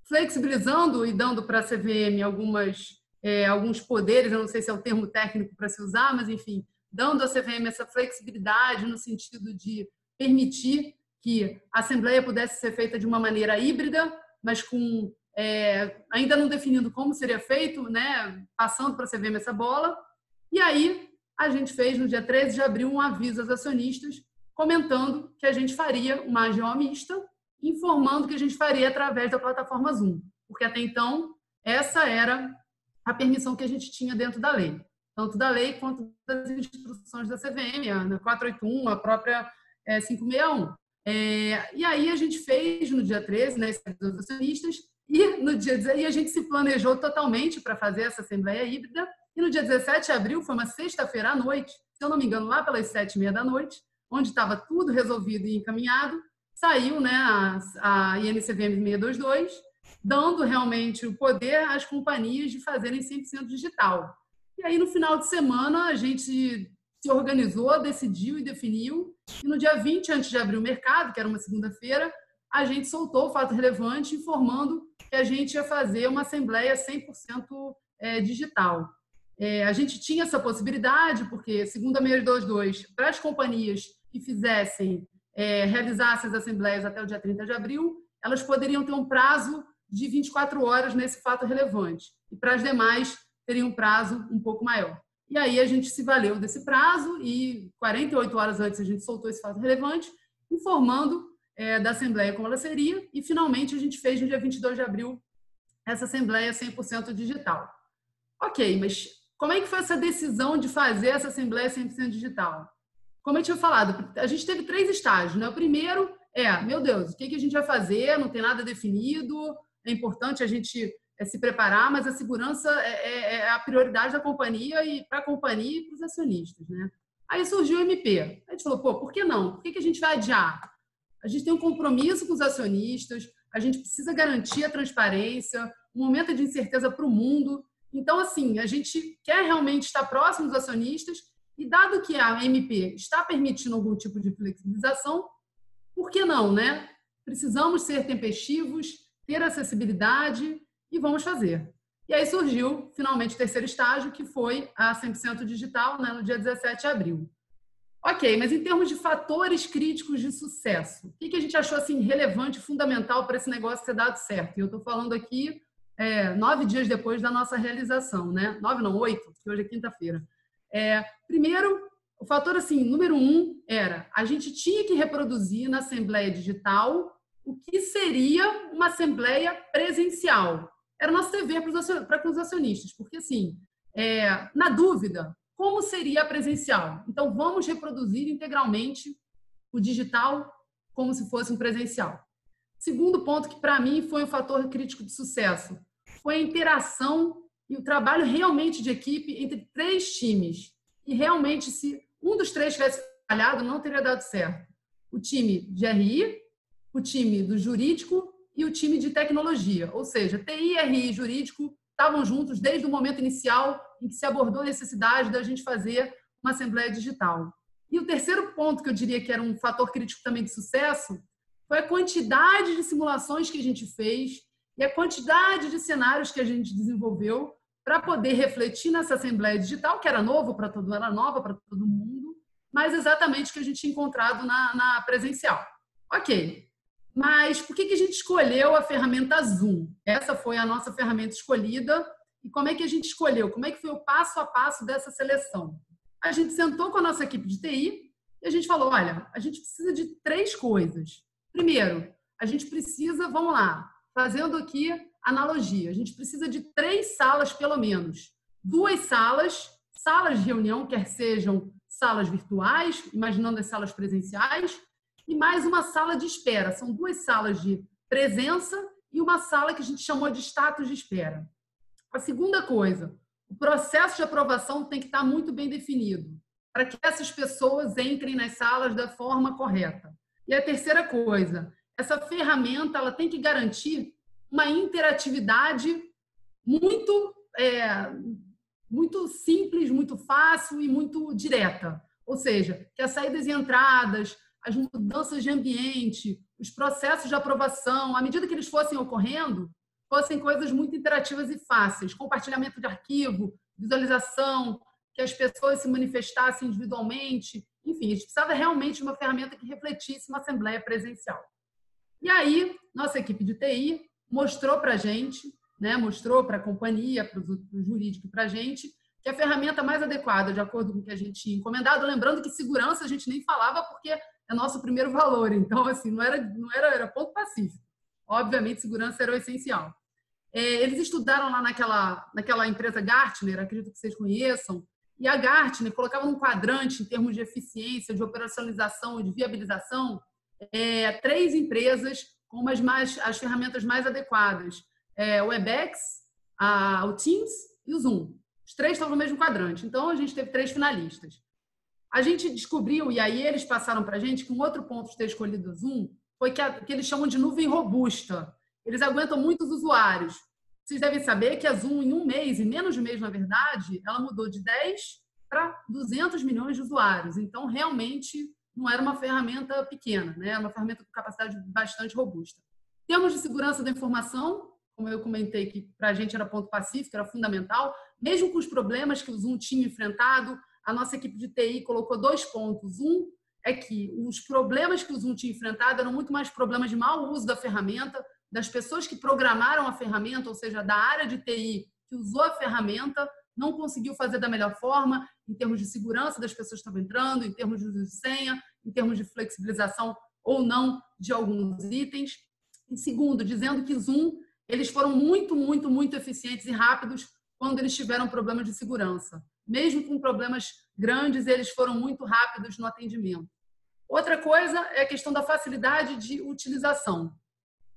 flexibilizando e dando para a CVM alguns poderes, eu não sei se é o termo técnico para se usar, mas, enfim, dando à CVM essa flexibilidade no sentido de permitir que a Assembleia pudesse ser feita de uma maneira híbrida, mas com ainda não definindo como seria feito, né, passando para a CVM essa bola. E aí a gente fez, no dia 13 de abril, um aviso aos acionistas comentando que a gente faria uma AGO mista, informando que a gente faria através da plataforma Zoom, porque até então essa era a permissão que a gente tinha dentro da lei, tanto da lei quanto das instruções da CVM, a 481, a própria 561. E aí a gente fez no dia 13, né, dos acionistas, e no dia e a gente se planejou totalmente para fazer essa assembleia híbrida, e no dia 17 de abril, foi uma sexta-feira à noite, se eu não me engano, lá pelas 7h30 da noite, onde estava tudo resolvido e encaminhado, saiu, né, a INCVM 622, dando realmente o poder às companhias de fazerem 100% digital. E aí, no final de semana, a gente se organizou, decidiu e definiu, e no dia 20, antes de abrir o mercado, que era uma segunda-feira, a gente soltou o fato relevante informando que a gente ia fazer uma assembleia 100% digital. A gente tinha essa possibilidade, porque, segundo a 622, para as companhias que fizessem, realizassem as assembleias até o dia 30 de abril, elas poderiam ter um prazo de 24 horas nesse fato relevante. E para as demais, teriam um prazo um pouco maior. E aí a gente se valeu desse prazo e 48 horas antes a gente soltou esse fato relevante, informando da Assembleia como ela seria, e finalmente a gente fez no dia 22 de abril essa Assembleia 100% digital. Ok, mas como é que foi essa decisão de fazer essa Assembleia 100% digital? Como eu tinha falado, a gente teve 3 estágios, né? O primeiro meu Deus, o que a gente vai fazer? Não tem nada definido, é importante a gente se preparar, mas a segurança é a prioridade da companhia e para a companhia e para os acionistas, né? Aí surgiu o MP. A gente falou, por que não? Por que a gente vai adiar? A gente tem um compromisso com os acionistas, a gente precisa garantir a transparência, um momento de incerteza para o mundo. Então, assim, a gente quer realmente estar próximo dos acionistas e, dado que a MP está permitindo algum tipo de flexibilização, por que não, né? Precisamos ser tempestivos, ter acessibilidade e vamos fazer. E aí surgiu, finalmente, o terceiro estágio, que foi a 100% digital, né, no dia 17 de abril. Ok, mas em termos de fatores críticos de sucesso, o que a gente achou assim, relevante e fundamental para esse negócio ter dado certo? E eu estou falando aqui 9 dias depois da nossa realização, né? 9 não, 8, que hoje é quinta-feira. Primeiro, o fator assim, número 1 era a gente tinha que reproduzir na Assembleia Digital o que seria uma Assembleia presencial. Era o nosso dever para os acionistas, porque assim, na dúvida, como seria a presencial? Então, vamos reproduzir integralmente o digital como se fosse um presencial. Segundo ponto, que para mim foi um fator crítico de sucesso, foi a interação e o trabalho realmente de equipe entre 3 times. E realmente, se um dos 3 tivesse falhado, não teria dado certo. O time de RI, o time do jurídico e o time de tecnologia. Ou seja, TI, RI e jurídico estavam juntos desde o momento inicial em que se abordou a necessidade da gente fazer uma Assembleia Digital. E o terceiro ponto que eu diria que era um fator crítico também de sucesso foi a quantidade de simulações que a gente fez e a quantidade de cenários que a gente desenvolveu para poder refletir nessa Assembleia Digital, que era nova para todo mundo, mas exatamente o que a gente tinha encontrado na presencial. Ok, mas por que a gente escolheu a ferramenta Zoom? Essa foi a nossa ferramenta escolhida. E como é que a gente escolheu? Como é que foi o passo a passo dessa seleção? A gente sentou com a nossa equipe de TI e a gente falou, olha, a gente precisa de 3 coisas. Primeiro, a gente precisa, vamos lá, fazendo aqui analogia, a gente precisa de 3 salas, pelo menos. 2 salas de reunião, quer sejam salas virtuais, imaginando as salas presenciais, e mais uma sala de espera. São 2 salas de presença e uma sala que a gente chamou de status de espera. A segunda coisa, o processo de aprovação tem que estar muito bem definido, para que essas pessoas entrem nas salas da forma correta. E a terceira coisa, essa ferramenta ela tem que garantir uma interatividade muito simples, muito fácil e muito direta. Ou seja, que as saídas e entradas, as mudanças de ambiente, os processos de aprovação, à medida que eles fossem ocorrendo, fossem coisas muito interativas e fáceis, compartilhamento de arquivo, visualização, que as pessoas se manifestassem individualmente. Enfim, a gente precisava realmente de uma ferramenta que refletisse uma assembleia presencial. E aí, nossa equipe de TI mostrou para a gente, né, mostrou para a companhia, para o jurídico e para a gente, que a ferramenta mais adequada, de acordo com o que a gente tinha encomendado, lembrando que segurança a gente nem falava porque é nosso primeiro valor, então, assim, era ponto pacífico. Obviamente, segurança era o essencial. Eles estudaram lá naquela empresa Gartner, acredito que vocês conheçam, e a Gartner colocava num quadrante, em termos de eficiência, de operacionalização e de viabilização, 3 empresas com as ferramentas mais adequadas. O Webex, o Teams e o Zoom. Os 3 estavam no mesmo quadrante. Então, a gente teve 3 finalistas. A gente descobriu, e aí eles passaram para a gente, que um outro ponto de ter escolhido o Zoom foi que eles chamam de nuvem robusta. Eles aguentam muitos usuários. Vocês devem saber que a Zoom, em um mês, em menos de um mês, na verdade, ela mudou de 10 para 200 milhões de usuários. Então, realmente, não era uma ferramenta pequena, né? Era uma ferramenta com capacidade bastante robusta. Em termos de segurança da informação, como eu comentei, que para a gente era ponto pacífico, era fundamental, mesmo com os problemas que o Zoom tinha enfrentado, a nossa equipe de TI colocou 2 pontos. Um é que os problemas que o Zoom tinha enfrentado eram muito mais problemas de mau uso da ferramenta, das pessoas que programaram a ferramenta, ou seja, da área de TI que usou a ferramenta, não conseguiu fazer da melhor forma, em termos de segurança das pessoas que estavam entrando, em termos de uso de senha, em termos de flexibilização ou não de alguns itens. E segundo, dizendo que Zoom, eles foram muito, muito, muito eficientes e rápidos quando eles tiveram problemas de segurança. Mesmo com problemas grandes, eles foram muito rápidos no atendimento. Outra coisa é a questão da facilidade de utilização.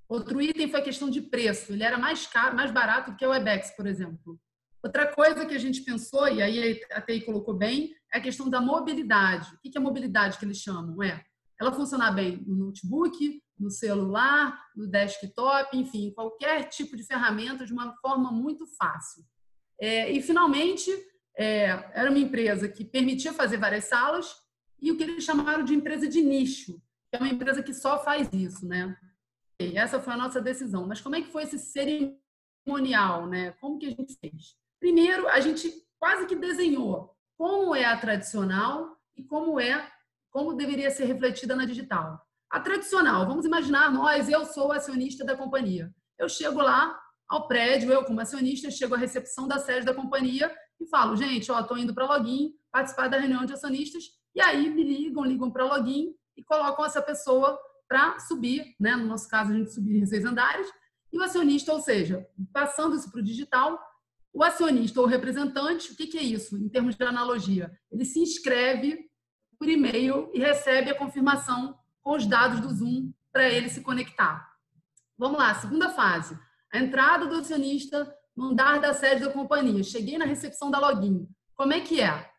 Outro item foi a questão de preço. Ele era mais barato que o Webex, por exemplo. Outra coisa que a gente pensou, e aí a TI colocou bem, é a questão da mobilidade. O que é a mobilidade que eles chamam? É ela funcionar bem no notebook, no celular, no desktop, enfim, qualquer tipo de ferramenta de uma forma muito fácil. E, finalmente, era uma empresa que permitia fazer várias salas e o que eles chamaram de empresa de nicho, que é uma empresa que só faz isso, né? E essa foi a nossa decisão. Mas como é que foi esse cerimonial, né? Como que a gente fez? Primeiro, a gente quase que desenhou como é a tradicional e como deveria ser refletida na digital. A tradicional, vamos imaginar eu sou o acionista da companhia. Eu chego lá ao prédio, eu como acionista, chego à recepção da sede da companhia e falo, gente, estou indo para Login participar da reunião de acionistas, e aí me ligam para Login e colocam essa pessoa para subir, né? No nosso caso, a gente subir 6 andares, e o acionista, ou seja, passando isso para o digital, o acionista ou representante, o que é isso em termos de analogia? Ele se inscreve por e-mail e recebe a confirmação com os dados do Zoom para ele se conectar. Vamos lá, segunda fase. A entrada do acionista no andar da sede da companhia. Cheguei na recepção da Login. Como é que é?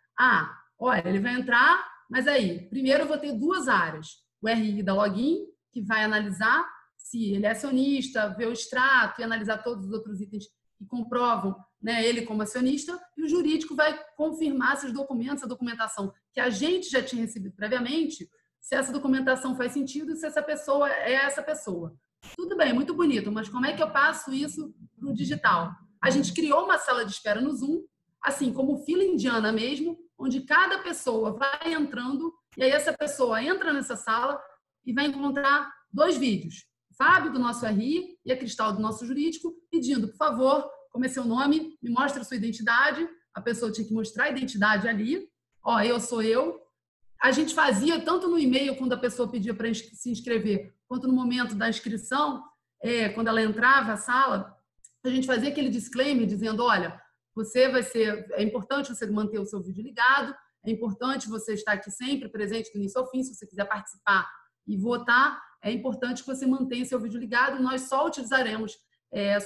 Olha, ele vai entrar, mas aí, primeiro eu vou ter 2 áreas. O RI da Login, que vai analisar se ele é acionista, ver o extrato e analisar todos os outros itens que comprovam, né, ele como acionista, e o jurídico vai confirmar se os documentos, a documentação que a gente já tinha recebido previamente, se essa documentação faz sentido e se essa pessoa é essa pessoa. Tudo bem, muito bonito, mas como é que eu passo isso para o digital? A gente criou uma sala de espera no Zoom, assim como fila indiana mesmo, onde cada pessoa vai entrando e aí essa pessoa entra nessa sala e vai encontrar 2 vídeos. Fábio, do nosso RI, e a Cristal, do nosso jurídico, pedindo, por favor, como é seu nome, me mostra a sua identidade. A pessoa tinha que mostrar a identidade ali. Eu sou eu. A gente fazia tanto no e-mail, quando a pessoa pedia para se inscrever, quanto no momento da inscrição, quando ela entrava na sala, a gente fazia aquele disclaimer dizendo, olha, é importante você manter o seu vídeo ligado, é importante você estar aqui sempre presente do início ao fim, se você quiser participar e votar, é importante que você mantenha seu vídeo ligado, nós só utilizaremos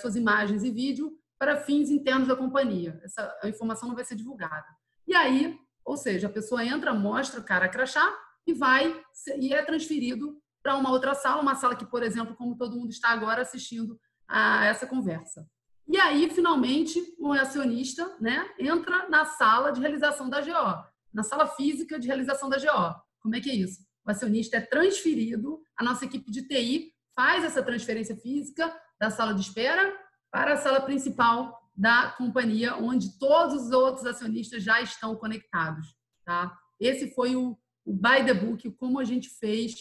suas imagens e vídeo para fins internos da companhia. A informação não vai ser divulgada. E aí, ou seja, a pessoa entra, mostra o cara crachá e é transferido para uma outra sala, uma sala que, por exemplo, como todo mundo está agora assistindo a essa conversa. E aí, finalmente, o acionista, né, entra na sala de realização da GO, na sala física de realização da GO. Como é que é isso? O acionista é transferido, a nossa equipe de TI faz essa transferência física da sala de espera para a sala principal da companhia, onde todos os outros acionistas já estão conectados. Tá? Esse foi o by the book, como a gente fez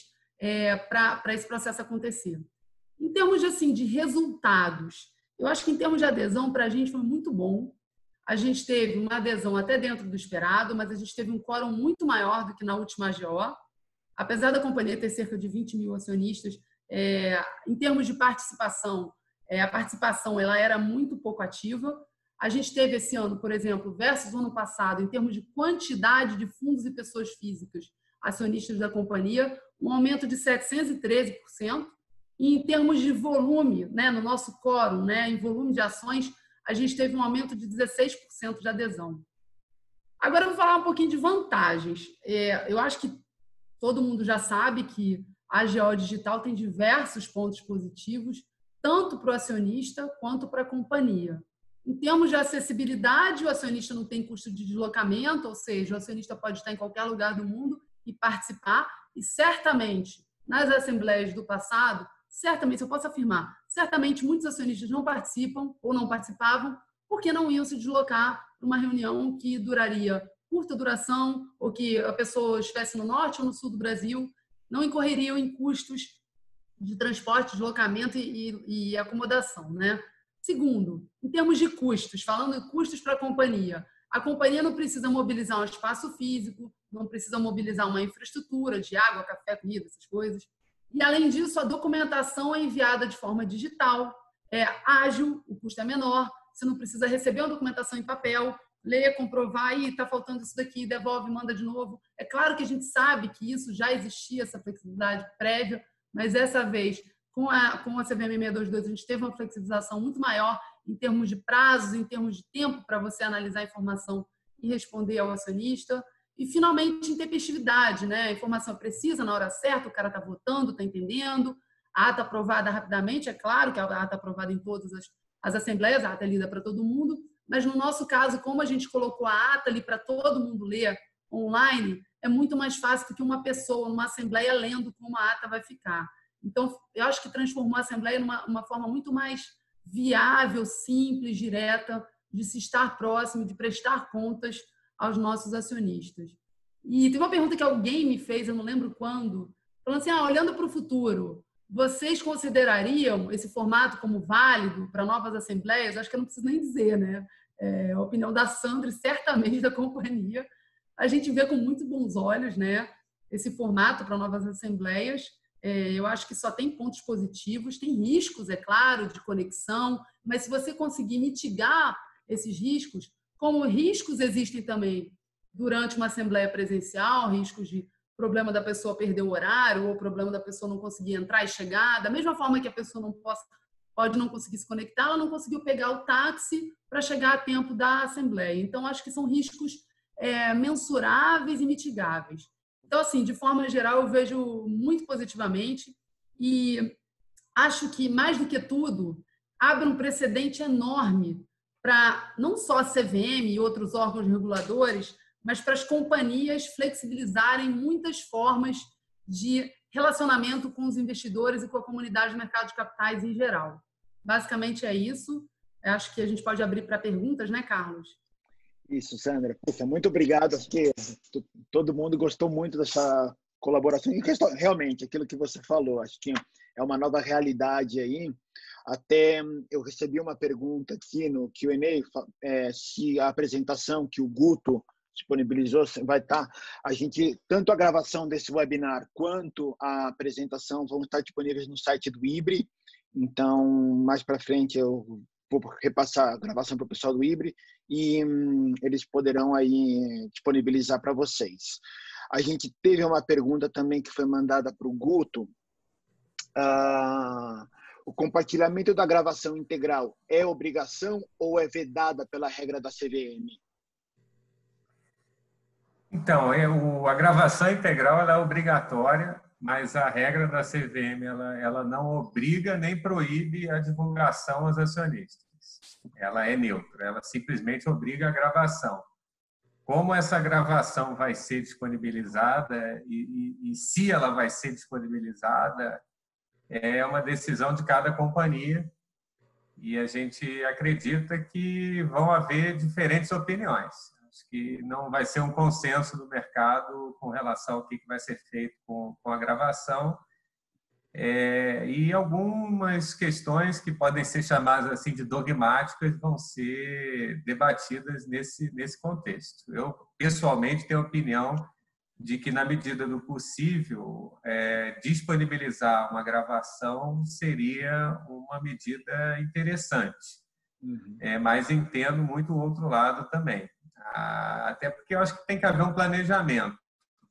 para esse processo acontecer. Em termos de resultados, eu acho que em termos de adesão, para a gente foi muito bom. A gente teve uma adesão até dentro do esperado, mas a gente teve um quórum muito maior do que na última AGO. Apesar da companhia ter cerca de 20 mil acionistas, em termos de participação, a participação ela era muito pouco ativa. A gente teve esse ano, por exemplo, versus o ano passado, em termos de quantidade de fundos e pessoas físicas acionistas da companhia, um aumento de 713%. E em termos de volume, né, no nosso quórum, né, em volume de ações, a gente teve um aumento de 16% de adesão. Agora eu vou falar um pouquinho de vantagens. Eu acho que todo mundo já sabe que a AGO Digital tem diversos pontos positivos, tanto para o acionista quanto para a companhia. Em termos de acessibilidade, o acionista não tem custo de deslocamento, ou seja, o acionista pode estar em qualquer lugar do mundo e participar, e certamente, nas assembleias do passado, certamente, eu posso afirmar, certamente muitos acionistas não participam ou não participavam porque não iam se deslocar para uma reunião que duraria curta duração ou que a pessoa estivesse no norte ou no sul do Brasil, não incorreriam em custos de transporte, deslocamento e acomodação, né? Segundo, em termos de custos, falando em custos para a companhia não precisa mobilizar um espaço físico, não precisa mobilizar uma infraestrutura de água, café, comida, essas coisas. E, além disso, a documentação é enviada de forma digital, é ágil, o custo é menor, você não precisa receber uma documentação em papel, ler, comprovar, e está faltando isso daqui, devolve, manda de novo. É claro que a gente sabe que isso já existia, essa flexibilidade prévia, mas dessa vez, com a CVM 622, a gente teve uma flexibilização muito maior em termos de prazos, em termos de tempo para você analisar a informação e responder ao acionista. E, finalmente, intempestividade, né? A informação é precisa, na hora certa, o cara está votando, está entendendo, a ata aprovada rapidamente, é claro que a ata aprovada em todas as assembleias, a ata é lida para todo mundo, mas no nosso caso, como a gente colocou a ata ali para todo mundo ler online, é muito mais fácil do que uma pessoa, numa assembleia, lendo como a ata vai ficar. Então, eu acho que transformou a assembleia numa forma muito mais viável, simples, direta, de se estar próximo, de prestar contas aos nossos acionistas. E tem uma pergunta que alguém me fez, eu não lembro quando, falando assim, olhando para o futuro, vocês considerariam esse formato como válido para novas assembleias? Acho que eu não preciso nem dizer, né? A opinião da Sandra e certamente da companhia. A gente vê com muito bons olhos, né, esse formato para novas assembleias. Eu acho que só tem pontos positivos, tem riscos, é claro, de conexão, mas se você conseguir mitigar esses riscos, como riscos existem também durante uma assembleia presencial, riscos de problema da pessoa perder o horário ou problema da pessoa não conseguir entrar e chegar, da mesma forma que a pessoa pode não conseguir se conectar, ela não conseguiu pegar o táxi para chegar a tempo da assembleia. Então, acho que são riscos mensuráveis e mitigáveis. Então, assim, de forma geral, eu vejo muito positivamente e acho que, mais do que tudo, abre um precedente enorme para não só a CVM e outros órgãos reguladores, mas para as companhias flexibilizarem muitas formas de relacionamento com os investidores e com a comunidade do mercado de capitais em geral. Basicamente é isso. Eu acho que a gente pode abrir para perguntas, né, Carlos? Isso, Sandra. Puxa, muito obrigado. Acho que todo mundo gostou muito dessa colaboração. E realmente, aquilo que você falou, acho que é uma nova realidade aí. Até eu recebi uma pergunta aqui no Q&A, se a apresentação que o Guto disponibilizou vai estar, tanto a gravação desse webinar quanto a apresentação vão estar disponíveis no site do IBRE. Então, mais para frente eu vou repassar a gravação para o pessoal do IBRE e eles poderão aí disponibilizar para vocês. A gente teve uma pergunta também que foi mandada para o Guto. O compartilhamento da gravação integral é obrigação ou é vedada pela regra da CVM? Então, a gravação integral ela é obrigatória, mas a regra da CVM ela não obriga nem proíbe a divulgação aos acionistas. Ela é neutra, ela simplesmente obriga a gravação. Como essa gravação vai ser disponibilizada e se ela vai ser disponibilizada, é uma decisão de cada companhia e a gente acredita que vão haver diferentes opiniões. Acho que não vai ser um consenso do mercado com relação ao que vai ser feito com a gravação. E algumas questões que podem ser chamadas assim de dogmáticas vão ser debatidas nesse contexto. Eu, pessoalmente, tenho a opinião de que, na medida do possível, disponibilizar uma gravação seria uma medida interessante. Mas entendo muito o outro lado também. Até porque eu acho que tem que haver um planejamento.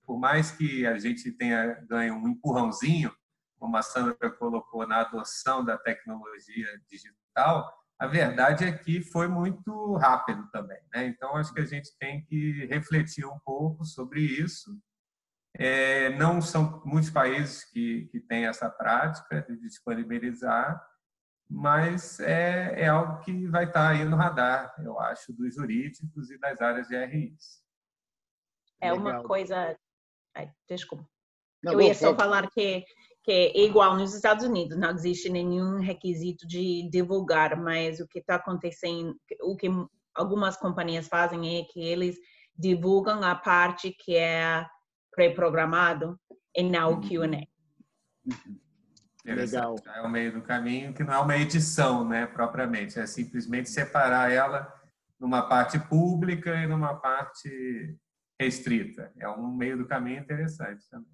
Por mais que a gente tenha ganho um empurrãozinho, como a Sandra colocou, na adoção da tecnologia digital, a verdade é que foi muito rápido também, né? Então, acho que a gente tem que refletir um pouco sobre isso. Não são muitos países que têm essa prática de disponibilizar, mas é algo que vai estar aí no radar, eu acho, dos jurídicos e das áreas de RIs. Uma coisa... desculpa. Não, eu ia só falar que é igual nos Estados Unidos, não existe nenhum requisito de divulgar, mas o que está acontecendo, o que algumas companhias fazem é que eles divulgam a parte que é pré-programado e não o Q&A. Legal. É o meio do caminho, que não é uma edição, né, propriamente, é simplesmente separar ela numa parte pública e numa parte restrita. É um meio do caminho interessante também.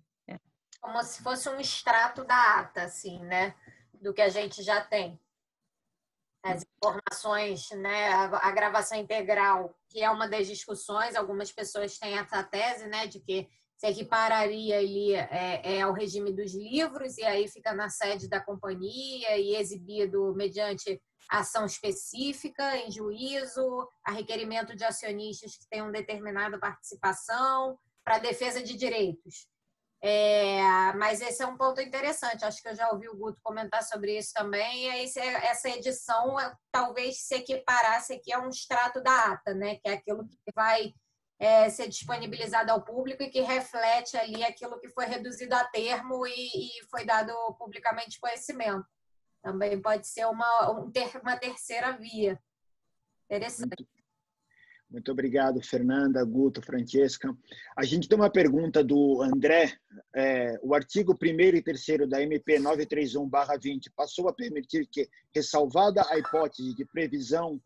Como se fosse um extrato da ata, assim, né? Do que a gente já tem. As informações, né? A gravação integral, que é uma das discussões, algumas pessoas têm essa tese, né? De que se equipararia ali ao regime dos livros, e aí fica na sede da companhia e exibido mediante ação específica, em juízo, a requerimento de acionistas que tenham determinada participação, para defesa de direitos. Mas esse é um ponto interessante, acho que eu já ouvi o Guto comentar sobre isso também, e essa edição talvez se equiparasse aqui a um extrato da ata, né? Que é aquilo que vai ser disponibilizado ao público e que reflete ali aquilo que foi reduzido a termo e foi dado publicamente conhecimento. Também pode ser uma terceira via. Interessante. Muito obrigado, Fernanda, Guto, Francesca. A gente tem uma pergunta do André. O artigo 1º e 3º da MP 931/20 passou a permitir que, ressalvada a hipótese de previsão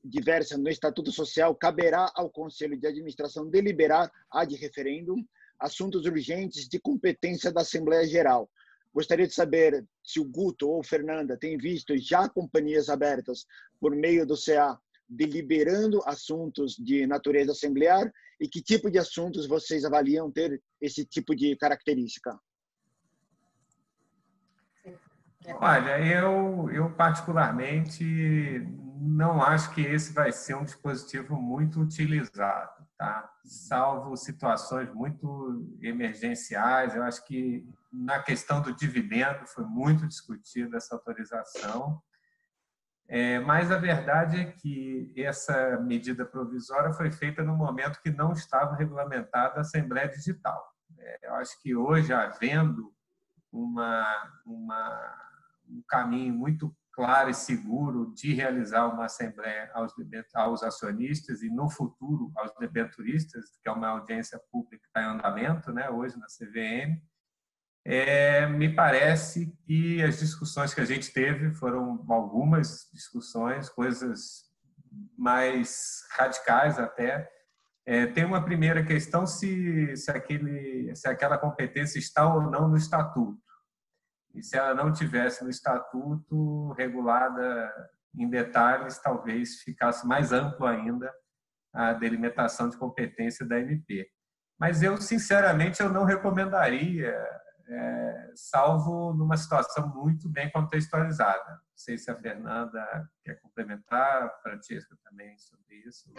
diversa no Estatuto Social, caberá ao Conselho de Administração deliberar, ad referendum, assuntos urgentes de competência da Assembleia Geral. Gostaria de saber se o Guto ou Fernanda têm visto já companhias abertas por meio do CA deliberando assuntos de natureza assemblear e que tipo de assuntos vocês avaliam ter esse tipo de característica? Olha, eu particularmente não acho que esse vai ser um dispositivo muito utilizado, tá? Salvo situações muito emergenciais. Eu acho que na questão do dividendo foi muito discutida essa autorização. Mas a verdade é que essa medida provisória foi feita no momento que não estava regulamentada a Assembleia Digital. Eu acho que hoje, havendo um caminho muito claro e seguro de realizar uma Assembleia aos acionistas e, no futuro, aos debenturistas, que é uma audiência pública que está em andamento, né, hoje na CVM, me parece que as discussões que a gente teve foram algumas discussões, coisas mais radicais até. Tem uma primeira questão se aquela competência está ou não no Estatuto. E se ela não tivesse no Estatuto, regulada em detalhes, talvez ficasse mais amplo ainda a delimitação de competência da MP. Mas eu, sinceramente, eu não recomendaria, salvo numa situação muito bem contextualizada. Não sei se a Fernanda quer complementar, a Francesca também sobre isso.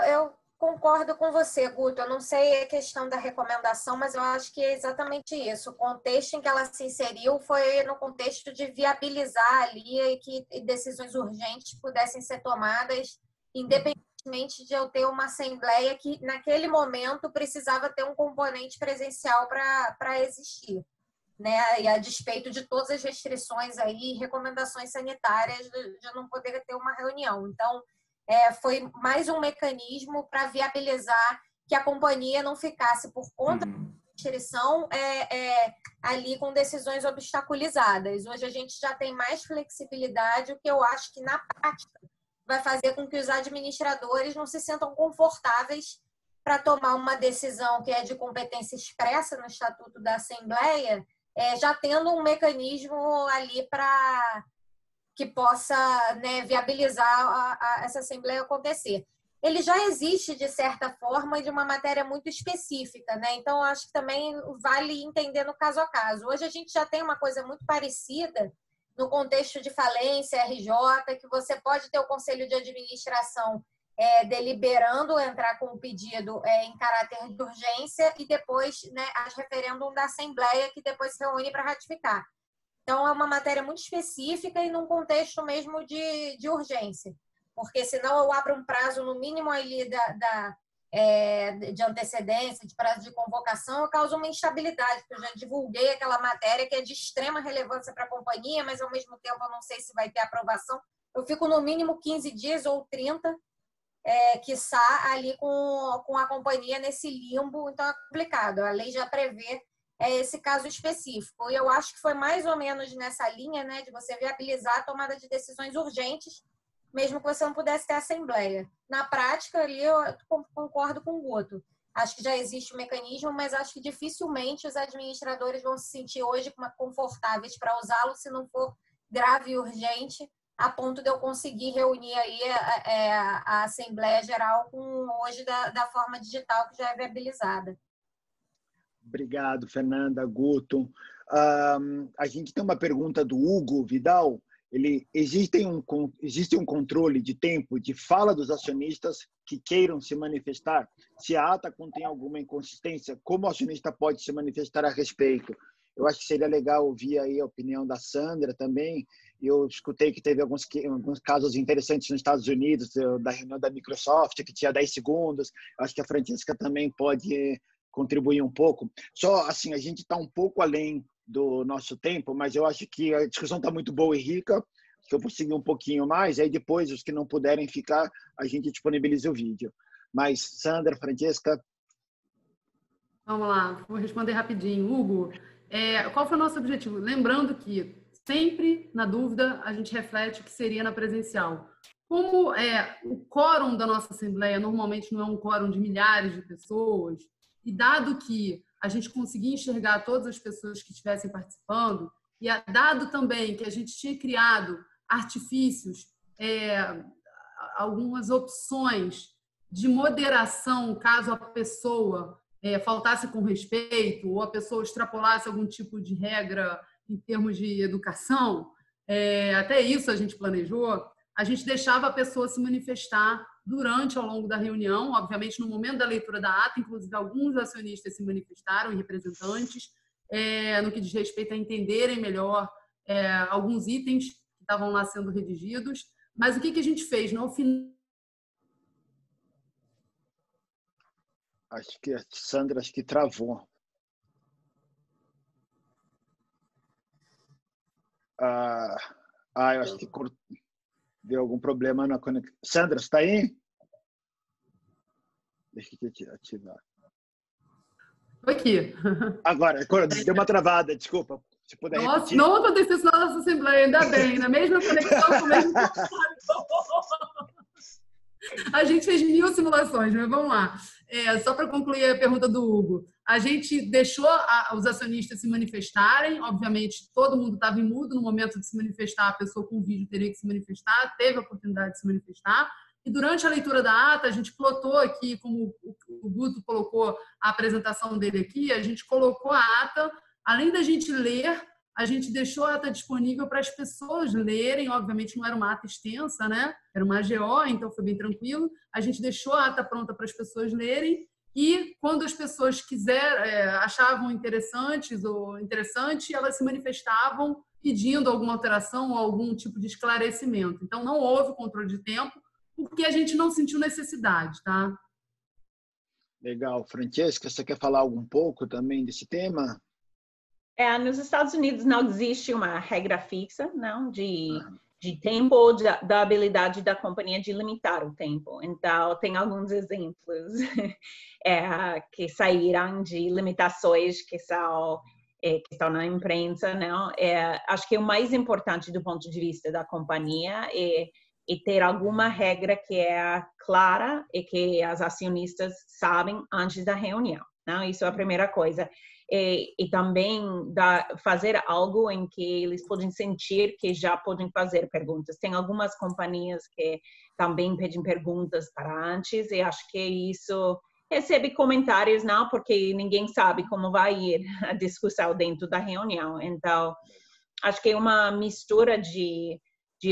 Eu concordo com você, Guto. Eu não sei a questão da recomendação, mas eu acho que é exatamente isso. O contexto em que ela se inseriu foi no contexto de viabilizar ali e que decisões urgentes pudessem ser tomadas, independentemente de eu ter uma assembleia que, naquele momento, precisava ter um componente presencial para existir, né? E a despeito de todas as restrições aí, recomendações sanitárias de não poder ter uma reunião. Então, foi mais um mecanismo para viabilizar que a companhia não ficasse, por conta da restrição, ali com decisões obstaculizadas. Hoje a gente já tem mais flexibilidade, o que eu acho que, na prática, vai fazer com que os administradores não se sintam confortáveis para tomar uma decisão que é de competência expressa no Estatuto da Assembleia, já tendo um mecanismo ali para que possa, né, viabilizar essa Assembleia acontecer. Ele já existe, de certa forma, de uma matéria muito específica, né? Então, acho que também vale entender no caso a caso. Hoje a gente já tem uma coisa muito parecida no contexto de falência, RJ, que você pode ter o Conselho de Administração deliberando entrar com o pedido em caráter de urgência e depois, né, as referêndum da Assembleia, que depois se reúne para ratificar. Então, é uma matéria muito específica e num contexto mesmo de urgência, porque senão eu abro um prazo no mínimo ali de antecedência, de prazo de convocação, eu causo uma instabilidade, porque eu já divulguei aquela matéria que é de extrema relevância para a companhia, mas ao mesmo tempo eu não sei se vai ter aprovação. Eu fico no mínimo 15 dias ou 30, quiçá, ali com a companhia nesse limbo, então é complicado. A lei já prevê esse caso específico. E eu acho que foi mais ou menos nessa linha, né, de você viabilizar a tomada de decisões urgentes, mesmo que você não pudesse ter assembleia. Na prática, ali, eu concordo com o Guto. Acho que já existe um mecanismo, mas acho que dificilmente os administradores vão se sentir hoje confortáveis para usá-lo se não for grave e urgente, a ponto de eu conseguir reunir aí a Assembleia Geral hoje da forma digital que já é viabilizada. Obrigado, Fernanda, Guto. A gente tem uma pergunta do Hugo Vidal. Existe um controle de tempo de fala dos acionistas que queiram se manifestar? Se a ata contém alguma inconsistência, como o acionista pode se manifestar a respeito? Eu acho que seria legal ouvir aí a opinião da Sandra também. Eu escutei que teve alguns casos interessantes nos Estados Unidos, da reunião da Microsoft, que tinha 10 segundos. Eu acho que a Francesca também pode contribuir um pouco. Só assim, a gente está um pouco além do nosso tempo, mas eu acho que a discussão está muito boa e rica, que eu vou seguir um pouquinho mais, aí depois, os que não puderem ficar, a gente disponibiliza o vídeo. Mas, Sandra, Francesca... Vamos lá, vou responder rapidinho. Hugo, qual foi o nosso objetivo? Lembrando que, sempre, na dúvida, a gente reflete o que seria na presencial. Como o quórum da nossa Assembleia normalmente não é um quórum de milhares de pessoas, e dado que a gente conseguia enxergar todas as pessoas que estivessem participando, e dado também que a gente tinha criado artifícios, algumas opções de moderação, caso a pessoa faltasse com respeito ou a pessoa extrapolasse algum tipo de regra em termos de educação, até isso a gente planejou, a gente deixava a pessoa se manifestar durante, ao longo da reunião, obviamente no momento da leitura da ata, inclusive alguns acionistas se manifestaram e representantes, no que diz respeito a entenderem melhor alguns itens que estavam lá sendo redigidos. Mas o que a gente fez? No final... Acho que a Sandra travou. Eu acho que deu algum problema na conexão. Sandra, você está aí? Deixa eu ativar. Estou aqui. Agora, deu uma travada, desculpa. Se puder repetir. Não aconteceu isso na nossa Assembleia, ainda bem. Na mesma conexão, com o mesmo A gente fez 1000 simulações, mas vamos lá. Só para concluir a pergunta do Hugo. A gente deixou os acionistas se manifestarem. Obviamente, todo mundo estava em mudo no momento de se manifestar. A pessoa com vídeo teria que se manifestar, teve a oportunidade de se manifestar. E durante a leitura da ata, a gente plotou aqui, como o Guto colocou a apresentação dele aqui, a gente colocou a ata, além da gente ler, a gente deixou a ata disponível para as pessoas lerem. Obviamente, não era uma ata extensa, né? Era uma AGO, então foi bem tranquilo. A gente deixou a ata pronta para as pessoas lerem e, quando as pessoas achavam interessantes ou interessante, elas se manifestavam pedindo alguma alteração ou algum tipo de esclarecimento. Então, não houve controle de tempo, porque a gente não sentiu necessidade, tá? Legal. Francesca, você quer falar um pouco também desse tema? Nos Estados Unidos não existe uma regra fixa, não, de tempo ou da habilidade da companhia de limitar o tempo. Então, tem alguns exemplos que saíram de limitações que estão na imprensa, não? Acho que o mais importante do ponto de vista da companhia é ter alguma regra que é clara e que as acionistas sabem antes da reunião. Não? Isso é a primeira coisa. E também fazer algo em que eles podem sentir que já podem fazer perguntas. Tem algumas companhias que também pedem perguntas para antes, e acho que isso recebe comentários, não, porque ninguém sabe como vai ir a discussão dentro da reunião. Então, acho que é uma mistura de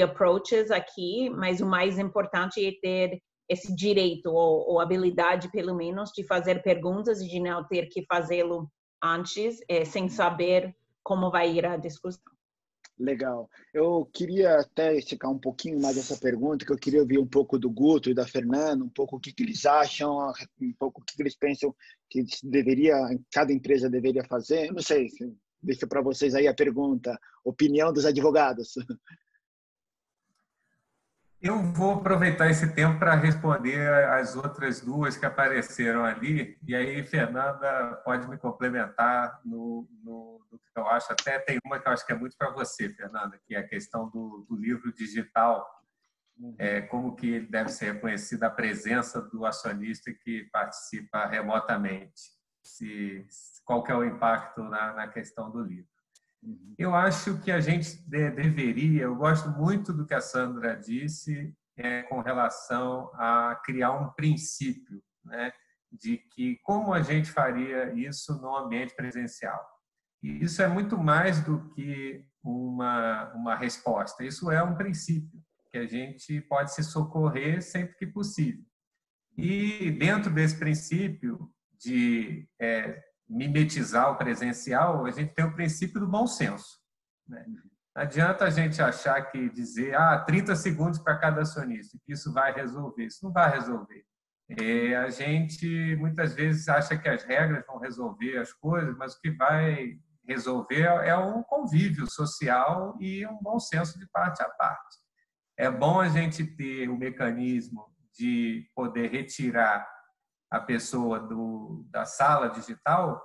approaches aqui, mas o mais importante é ter esse direito ou habilidade, pelo menos, de fazer perguntas e de não ter que fazê-lo antes, sem saber como vai ir a discussão. Legal. Eu queria até esticar um pouquinho mais essa pergunta, que eu queria ouvir um pouco do Guto e da Fernanda, um pouco o que eles acham, um pouco o que eles pensam que cada empresa deveria fazer. Eu não sei, deixa para vocês aí a pergunta, opinião dos advogados. Eu vou aproveitar esse tempo para responder as outras duas que apareceram ali, e aí, Fernanda, pode me complementar no que eu acho. Até tem uma que eu acho que é muito para você, Fernanda, que é a questão do livro digital, como que deve ser reconhecida a presença do acionista que participa remotamente, qual que é o impacto na questão do livro. Eu acho que a gente deveria, eu gosto muito do que a Sandra disse com relação a criar um princípio, né, de que como a gente faria isso no ambiente presencial. E isso é muito mais do que uma resposta. Isso é um princípio que a gente pode se socorrer sempre que possível. E dentro desse princípio de mimetizar o presencial, a gente tem o princípio do bom senso, né? Não adianta a gente achar que dizer 30 segundos para cada acionista, que isso vai resolver. Isso não vai resolver. A gente muitas vezes acha que as regras vão resolver as coisas, mas o que vai resolver é um convívio social e um bom senso de parte a parte. É bom a gente ter o mecanismo de poder retirar a pessoa da sala digital.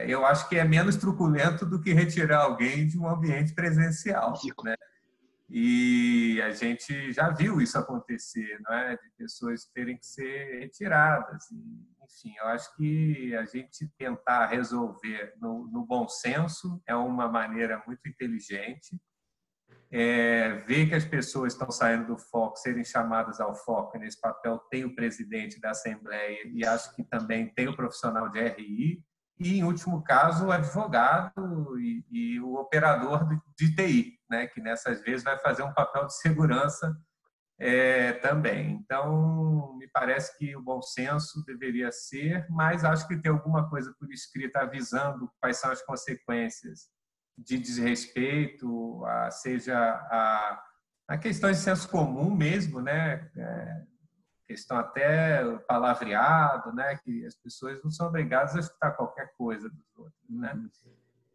Eu acho que é menos truculento do que retirar alguém de um ambiente presencial, né? E a gente já viu isso acontecer, não é? De pessoas terem que ser retiradas. Enfim, eu acho que a gente tentar resolver no bom senso é uma maneira muito inteligente. Ver que as pessoas estão saindo do foco, serem chamadas ao foco. Nesse papel tem o presidente da Assembleia e acho que também tem o profissional de RI e, em último caso, o advogado e o operador de TI, né, que nessas vezes vai fazer um papel de segurança também. Então, me parece que o bom senso deveria ser, mas acho que tem alguma coisa por escrito avisando quais são as consequências de desrespeito, seja a questão de senso comum mesmo, né? Questão até palavreado, né? Que as pessoas não são obrigadas a escutar qualquer coisa dos outros, né?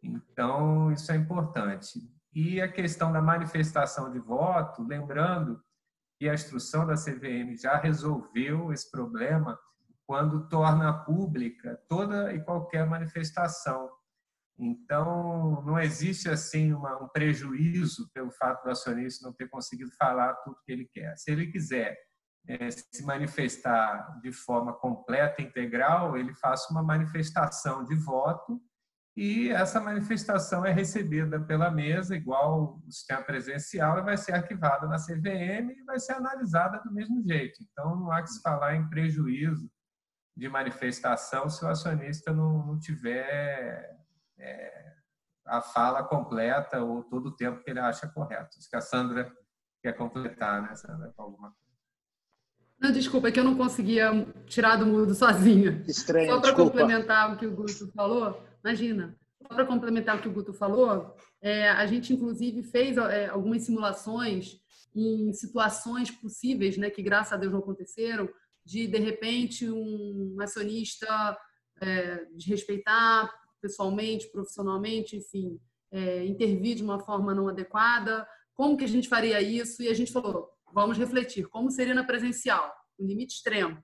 Então, isso é importante. E a questão da manifestação de voto, lembrando que a instrução da CVM já resolveu esse problema quando torna pública toda e qualquer manifestação. Então, não existe assim um prejuízo pelo fato do acionista não ter conseguido falar tudo que ele quer. Se ele quiser se manifestar de forma completa, integral, ele faça uma manifestação de voto e essa manifestação é recebida pela mesa, igual o sistema presencial, e vai ser arquivada na CVM e vai ser analisada do mesmo jeito. Então, não há que se falar em prejuízo de manifestação se o acionista não tiver a fala completa ou todo o tempo que ele acha correto. Acho que a Sandra quer completar, né, Sandra, com alguma coisa. Não, desculpa, é que eu não conseguia tirar do mudo sozinha. Estranho, só para desculpa. complementar o que o Guto falou, imagina, só para complementar o que o Guto falou, a gente inclusive fez algumas simulações em situações possíveis, né, que graças a Deus não aconteceram, de repente um acionista desrespeitar pessoalmente, profissionalmente, enfim, intervir de uma forma não adequada, como que a gente faria isso? E a gente falou, vamos refletir, como seria na presencial, no limite extremo,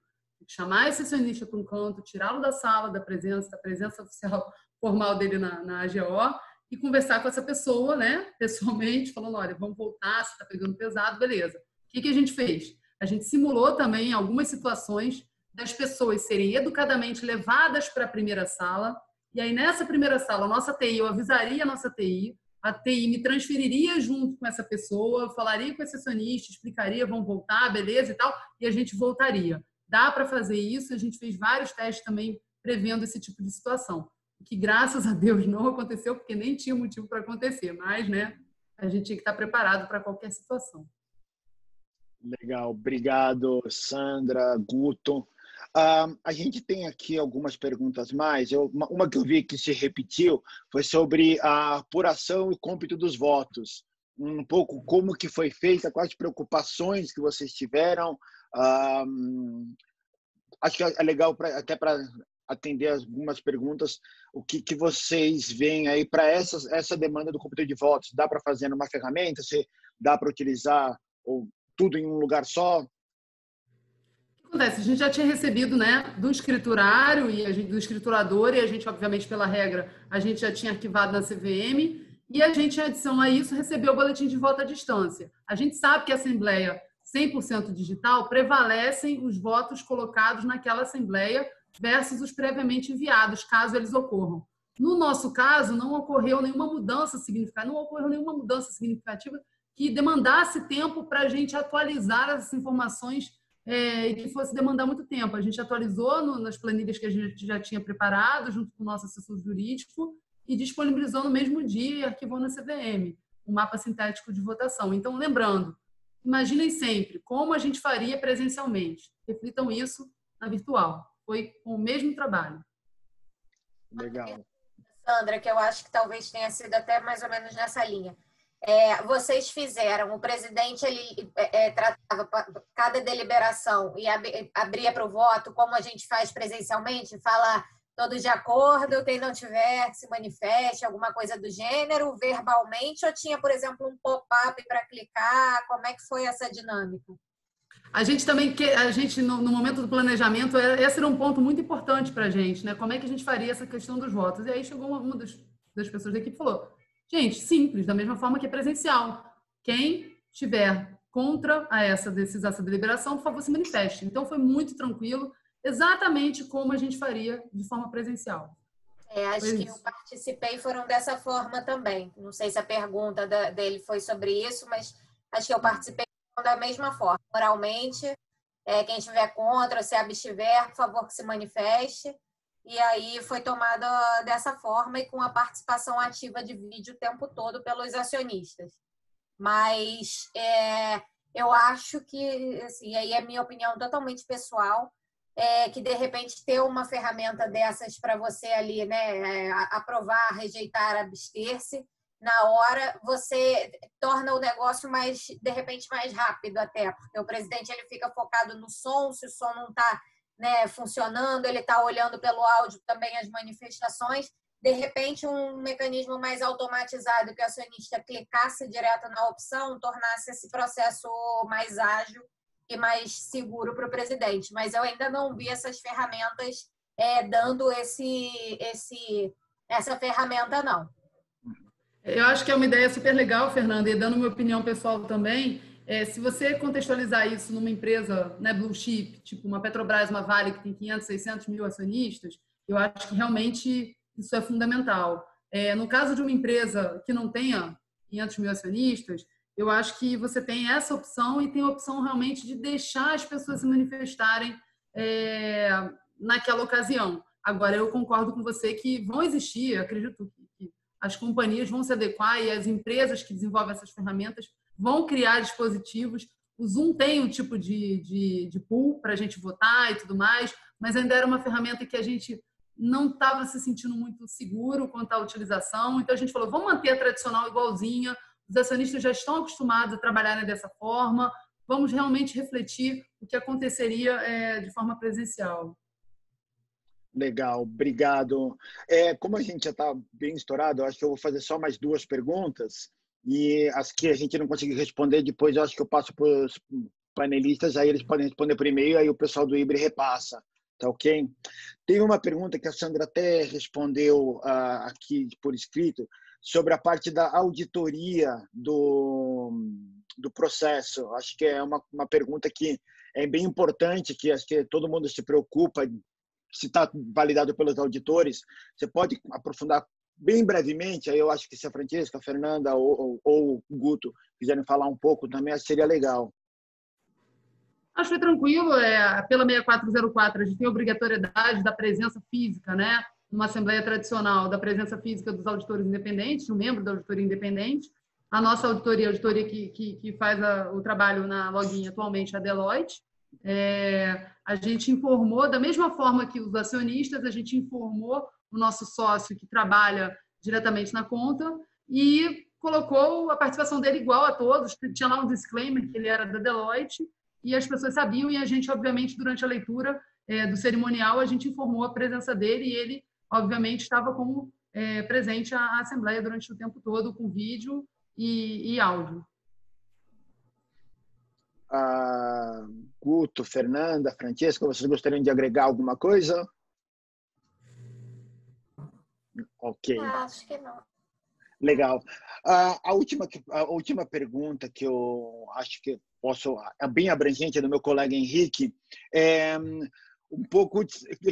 chamar esse acionista para um canto, tirá-lo da sala, da presença oficial formal dele na AGO e conversar com essa pessoa, né, pessoalmente, falando, olha, vamos voltar, você está pegando pesado, beleza. O que a gente fez? A gente simulou também algumas situações das pessoas serem educadamente levadas para a primeira sala. E aí, nessa primeira sala, a nossa TI, eu avisaria a nossa TI, a TI me transferiria junto com essa pessoa, falaria com esse acionista, explicaria, vão voltar, beleza e tal, e a gente voltaria. Dá para fazer isso, a gente fez vários testes também prevendo esse tipo de situação, que graças a Deus não aconteceu, porque nem tinha motivo para acontecer, mas, né, a gente tinha que estar preparado para qualquer situação. Legal, obrigado, Sandra, Guto. A gente tem aqui algumas perguntas mais. Uma que eu vi que se repetiu foi sobre a apuração e cômputo dos votos. Um pouco como que foi feita, quais preocupações que vocês tiveram. Acho que é legal até para atender algumas perguntas, o que vocês veem aí para essa demanda do cômputo de votos? Dá para fazer numa ferramenta? Se dá para utilizar tudo em um lugar só? Acontece, a gente já tinha recebido, né, do escriturário e do escriturador, e a gente, obviamente, pela regra, a gente já tinha arquivado na CVM, e a gente, em adição a isso, recebeu o boletim de voto à distância. A gente sabe que a Assembleia 100% digital prevalecem os votos colocados naquela Assembleia versus os previamente enviados, caso eles ocorram. No nosso caso, não ocorreu nenhuma mudança significativa que demandasse tempo para a gente atualizar as informações e que fosse demandar muito tempo. A gente atualizou nas planilhas que a gente já tinha preparado, junto com o nosso assessor jurídico, e disponibilizou no mesmo dia e arquivou na CVM, o mapa sintético de votação. Então, lembrando, imaginem sempre como a gente faria presencialmente. Reflitam isso na virtual. Foi com o mesmo trabalho. Legal. Sandra, que eu acho que talvez tenha sido até mais ou menos nessa linha. Vocês fizeram, o presidente ele tratava cada deliberação e abria para o voto, como a gente faz presencialmente, fala todos de acordo, quem não tiver se manifeste, alguma coisa do gênero, verbalmente, ou tinha, por exemplo, um pop-up para clicar? Como é que foi essa dinâmica? A gente também, no momento do planejamento, esse era um ponto muito importante para a gente, né? Como é que a gente faria essa questão dos votos? E aí chegou uma das pessoas da equipe e falou, gente, simples, da mesma forma que é presencial. Quem estiver contra essa deliberação, por favor, se manifeste. Então, foi muito tranquilo, exatamente como a gente faria de forma presencial. Acho que eu participei foram dessa forma também. Não sei se a pergunta dele foi sobre isso, mas acho que eu participei da mesma forma. Oralmente, quem estiver contra ou se abstiver, por favor, que se manifeste. E aí foi tomada dessa forma e com a participação ativa de vídeo o tempo todo pelos acionistas. Mas eu acho que, assim, aí é minha opinião totalmente pessoal, que de repente ter uma ferramenta dessas para você ali, né, aprovar, rejeitar, abster-se, na hora você torna o negócio mais, de repente, mais rápido até, porque o presidente ele fica focado no som, se o som não está, né, funcionando, ele está olhando pelo áudio também as manifestações, de repente um mecanismo mais automatizado que o acionista clicasse direto na opção, tornasse esse processo mais ágil e mais seguro para o presidente. Mas eu ainda não vi essas ferramentas dando essa ferramenta, não. Eu acho que é uma ideia super legal, Fernanda, e dando minha opinião pessoal também, se você contextualizar isso numa empresa, né, blue chip, tipo uma Petrobras, uma Vale, que tem 500, 600 mil acionistas, eu acho que realmente isso é fundamental. No caso de uma empresa que não tenha 500 mil acionistas, eu acho que você tem essa opção e tem a opção realmente de deixar as pessoas se manifestarem naquela ocasião. Agora, eu concordo com você que vão existir, acredito que as companhias vão se adequar e as empresas que desenvolvem essas ferramentas vão criar dispositivos. O Zoom tem um tipo de pool para a gente votar e tudo mais, mas ainda era uma ferramenta que a gente não estava se sentindo muito seguro quanto à utilização. Então, a gente falou, vamos manter a tradicional igualzinha, os acionistas já estão acostumados a trabalhar dessa forma, vamos realmente refletir o que aconteceria de forma presencial. Legal, obrigado. Como a gente já está bem estourado, eu acho que eu vou fazer só mais 2 perguntas e as que a gente não conseguir responder, depois eu acho que eu passo para os panelistas, aí eles podem responder por e-mail, aí o pessoal do IBRE repassa, tá ok? Tem uma pergunta que a Sandra até respondeu aqui por escrito, sobre a parte da auditoria do processo. Acho que é uma pergunta que é bem importante, que acho que todo mundo se preocupa, se está validado pelos auditores. Você pode aprofundar bem brevemente, aí eu acho que se a Francesca, a Fernanda ou o Guto quiserem falar um pouco também, acho que seria legal. Acho que foi tranquilo. Pela 6404, a gente tem a obrigatoriedade da presença física, né? Numa assembleia tradicional, da presença física dos auditores independentes, um membro da auditoria independente. A nossa auditoria que faz o trabalho na Login atualmente, a Deloitte. A gente informou, da mesma forma que os acionistas, a gente informou o nosso sócio que trabalha diretamente na conta e colocou a participação dele igual a todos. Tinha lá um disclaimer que ele era da Deloitte e as pessoas sabiam, e a gente, obviamente, durante a leitura do cerimonial, a gente informou a presença dele e ele, obviamente, estava como presente à Assembleia durante o tempo todo, com vídeo e áudio. Guto, Fernanda, Francesca, vocês gostariam de agregar alguma coisa? Ok. Acho que não. Legal. A última pergunta que eu acho que é bem abrangente, do meu colega Henrique, ele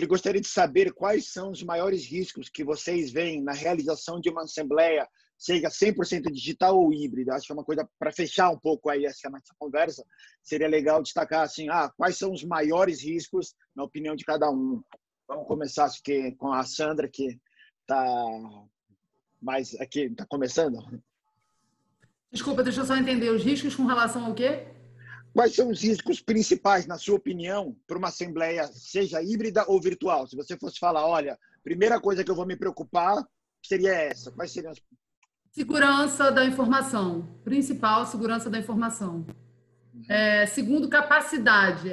gostaria de saber quais são os maiores riscos que vocês veem na realização de uma assembleia seja 100% digital ou híbrido? Acho que é uma coisa para fechar um pouco aí essa nossa conversa. Seria legal destacar assim, quais são os maiores riscos na opinião de cada um. Vamos começar acho que com a Sandra, que está mais aqui, está começando. Desculpa, deixa eu só entender. Os riscos com relação ao quê? Quais são os riscos principais, na sua opinião, para uma assembleia, seja híbrida ou virtual? Se você fosse falar, olha, primeira coisa que eu vou me preocupar seria essa. Quais seriam as... Segurança da informação. Principal, segurança da informação. Segundo, capacidade.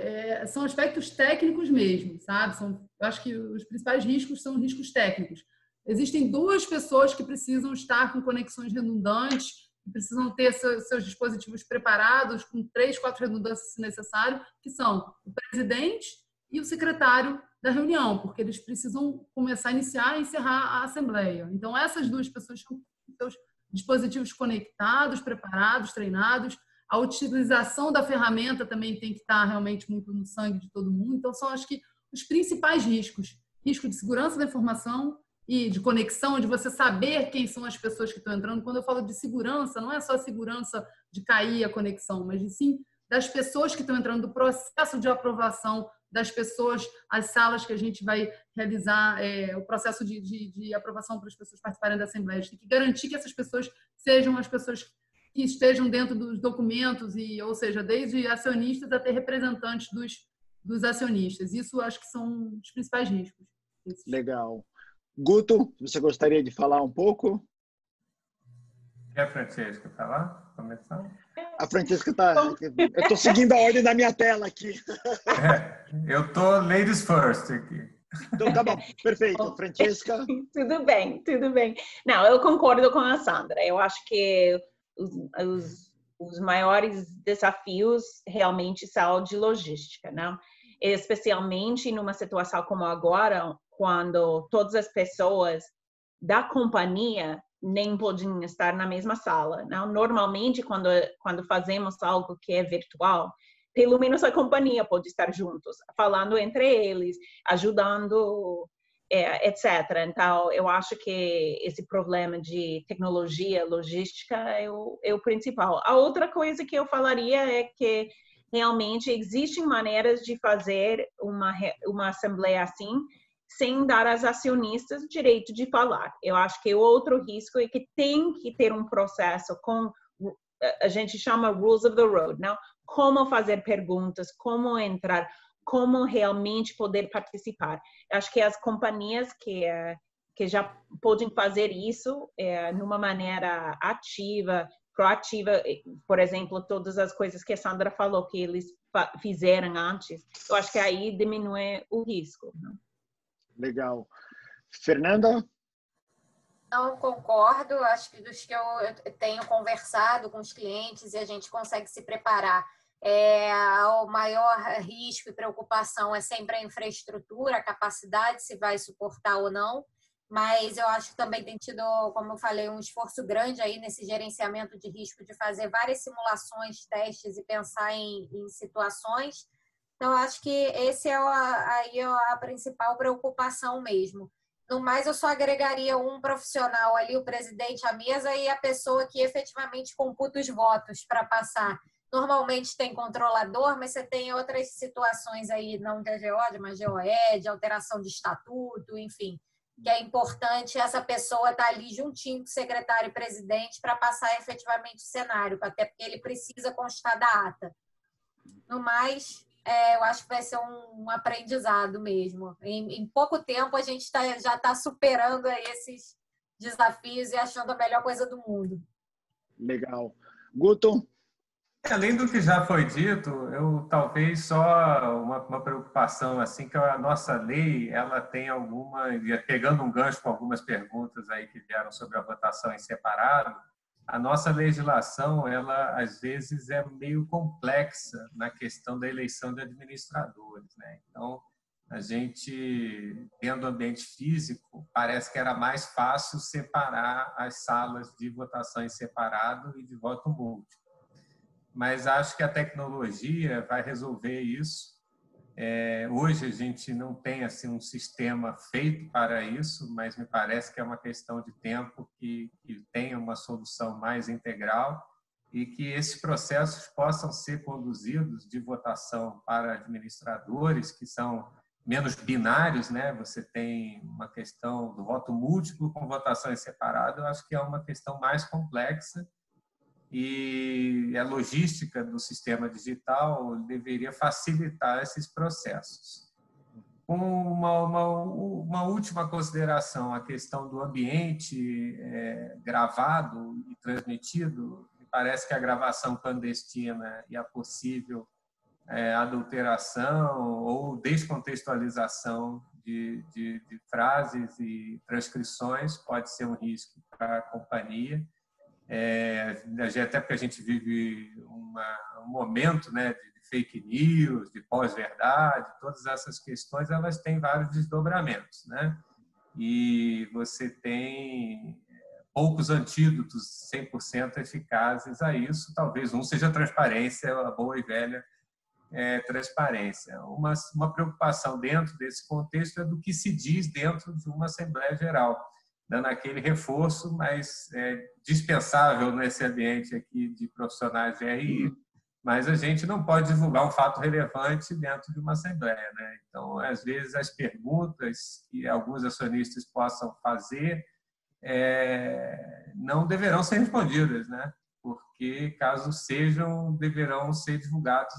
São aspectos técnicos mesmo, sabe? Eu acho que os principais riscos são riscos técnicos. Existem 2 pessoas que precisam estar com conexões redundantes, que precisam ter seus dispositivos preparados, com 3, 4 redundâncias se necessário, que são o presidente e o secretário da reunião, porque eles precisam começar a iniciar e encerrar a assembleia. Então, essas 2 pessoas estão com seus dispositivos conectados, preparados, treinados. A utilização da ferramenta também tem que estar realmente muito no sangue de todo mundo. Então, são, acho que, os principais riscos. Risco de segurança da informação e de conexão, de você saber quem são as pessoas que estão entrando. Quando eu falo de segurança, não é só a segurança de cair a conexão, mas sim das pessoas que estão entrando, do processo de aprovação das pessoas, as salas que a gente vai realizar, o processo de aprovação para as pessoas participarem da Assembleia. A gente tem que garantir que essas pessoas sejam as pessoas que estejam dentro dos documentos, ou seja, desde acionistas até representantes dos acionistas. Isso acho que são os principais riscos. Legal. Guto, você gostaria de falar um pouco? Quer a Francesca falar? Começar? A Francesca está... Eu estou seguindo a ordem da minha tela aqui. Eu estou ladies first aqui. Então, tá bom. Perfeito. Francesca? Tudo bem, tudo bem. Não, eu concordo com a Sandra. Eu acho que os maiores desafios realmente são de logística, não? Especialmente numa situação como agora, quando todas as pessoas da companhia nem podem estar na mesma sala. Não? Normalmente, quando fazemos algo que é virtual, pelo menos a companhia pode estar juntos, falando entre eles, ajudando, etc. Então, eu acho que esse problema de tecnologia, logística é o principal. A outra coisa que eu falaria é que realmente existem maneiras de fazer uma assembleia assim, sem dar às acionistas direito de falar. Eu acho que o outro risco é que tem que ter um processo com, a gente chama rules of the road, não? Como fazer perguntas, como entrar, como realmente poder participar. Eu acho que as companhias que já podem fazer isso numa maneira ativa, proativa, por exemplo, todas as coisas que a Sandra falou que eles fizeram antes, eu acho que aí diminui o risco. Não? Legal. Fernanda? Não concordo, acho que dos que eu tenho conversado com os clientes e a gente consegue se preparar. O maior risco e preocupação é sempre a infraestrutura, a capacidade, se vai suportar ou não, mas eu acho que também tem tido, como eu falei, um esforço grande aí nesse gerenciamento de risco, de fazer várias simulações, testes e pensar em situações. Então, acho que esse é a principal preocupação mesmo. No mais, eu só agregaria um profissional ali, o presidente à mesa e a pessoa que efetivamente computa os votos para passar. Normalmente tem controlador, mas você tem outras situações aí, não de AGO, mas GOE, de alteração de estatuto, enfim, que é importante essa pessoa estar ali juntinho com o secretário e presidente para passar efetivamente o cenário, até porque ele precisa constar da ata. No mais... eu acho que vai ser um aprendizado mesmo. Em pouco tempo, a gente já está superando esses desafios e achando a melhor coisa do mundo. Legal. Guto? Além do que já foi dito, eu talvez só uma preocupação, assim, que a nossa lei, ela tem pegando um gancho com algumas perguntas aí que vieram sobre a votação em separado, a nossa legislação, ela às vezes é meio complexa na questão da eleição de administradores, né? Então, a gente, dentro do ambiente físico, parece que era mais fácil separar as salas de votação em separado e de voto múltiplo. Mas acho que a tecnologia vai resolver isso Hoje a gente não tem assim um sistema feito para isso, mas me parece que é uma questão de tempo que tenha uma solução mais integral e que esses processos possam ser conduzidos de votação para administradores que são menos binários, né? Você tem uma questão do voto múltiplo com votação em separado, eu acho que é uma questão mais complexa e a logística do sistema digital deveria facilitar esses processos. Uma última consideração, a questão do ambiente gravado e transmitido. Parece que a gravação clandestina e a possível adulteração ou descontextualização de frases e transcrições pode ser um risco para a companhia. Até porque a gente vive um momento, né, de fake news, de pós-verdade, todas essas questões elas têm vários desdobramentos, né? E você tem poucos antídotos 100% eficazes a isso. Talvez um seja a transparência, a boa e velha transparência. Uma preocupação dentro desse contexto é do que se diz dentro de uma Assembleia Geral, dando aquele reforço, mas dispensável nesse ambiente aqui de profissionais de RI, mas a gente não pode divulgar um fato relevante dentro de uma Assembleia, né? Então, às vezes, as perguntas que alguns acionistas possam fazer não deverão ser respondidas, né? Porque, caso sejam, deverão ser divulgados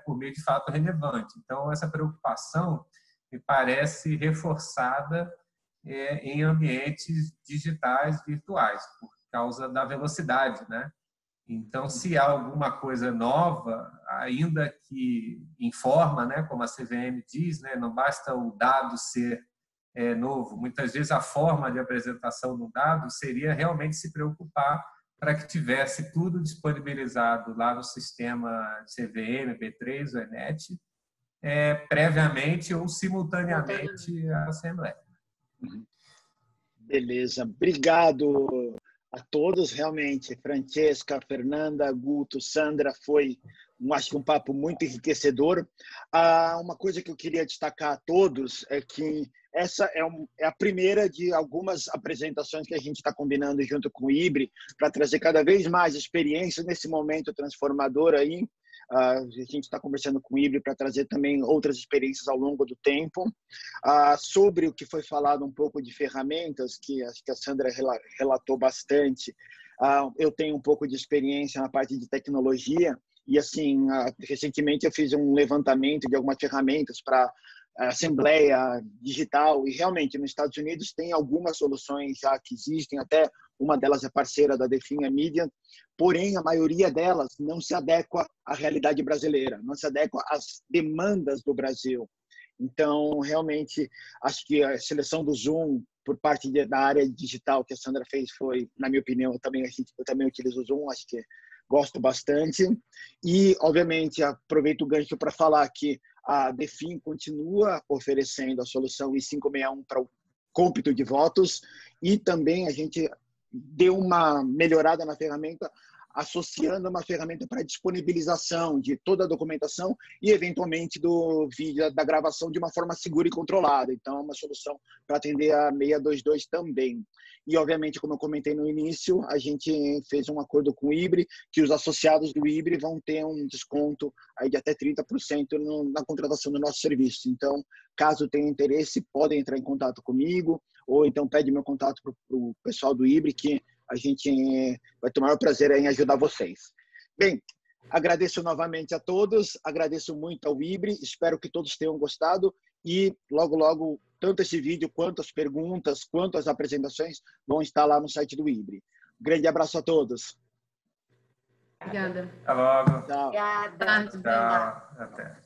por meio de fato relevante. Então, essa preocupação me parece reforçada em ambientes digitais virtuais, por causa da velocidade, né? Então, se há alguma coisa nova, ainda que informa, né, como a CVM diz, né, não basta o dado ser novo. Muitas vezes a forma de apresentação do dado seria realmente se preocupar para que tivesse tudo disponibilizado lá no sistema CVM, B3, o ENET, previamente ou simultaneamente à Assembleia. Beleza, obrigado a todos, realmente. Francesca, Fernanda, Guto, Sandra, foi, acho que um papo muito enriquecedor. Uma coisa que eu queria destacar a todos é que essa é a primeira de algumas apresentações que a gente está combinando junto com o IBRE para trazer cada vez mais experiência nesse momento transformador aí. A gente está conversando com o IBRE para trazer também outras experiências ao longo do tempo. Sobre o que foi falado um pouco de ferramentas, que acho que a Sandra relatou bastante, eu tenho um pouco de experiência na parte de tecnologia e, assim, recentemente eu fiz um levantamento de algumas ferramentas para Assembleia Digital e, realmente, nos Estados Unidos tem algumas soluções já que existem, até uma delas é parceira da Defin, a Media, porém, a maioria delas não se adequa à realidade brasileira, não se adequa às demandas do Brasil. Então, realmente, acho que a seleção do Zoom por parte da área digital que a Sandra fez foi, na minha opinião, eu também utilizo o Zoom, acho que gosto bastante. E, obviamente, aproveito o gancho para falar que a Defin continua oferecendo a solução I561 para o cômpito de votos e também a gente deu uma melhorada na ferramenta, associando uma ferramenta para disponibilização de toda a documentação e, eventualmente, do vídeo, da gravação de uma forma segura e controlada. Então, é uma solução para atender a 622 também. E, obviamente, como eu comentei no início, a gente fez um acordo com o IBRE, que os associados do IBRE vão ter um desconto aí de até 30% na contratação do nosso serviço. Então, caso tenha interesse, podem entrar em contato comigo, ou então pede meu contato para o pessoal do IBRE, que a gente vai ter o maior prazer em ajudar vocês. Bem, agradeço novamente a todos, agradeço muito ao IBRE, espero que todos tenham gostado e logo, logo, tanto esse vídeo, quanto as perguntas, quanto as apresentações vão estar lá no site do IBRE. Um grande abraço a todos. Obrigada. Até logo. Tchau. Obrigada. Tchau. Até.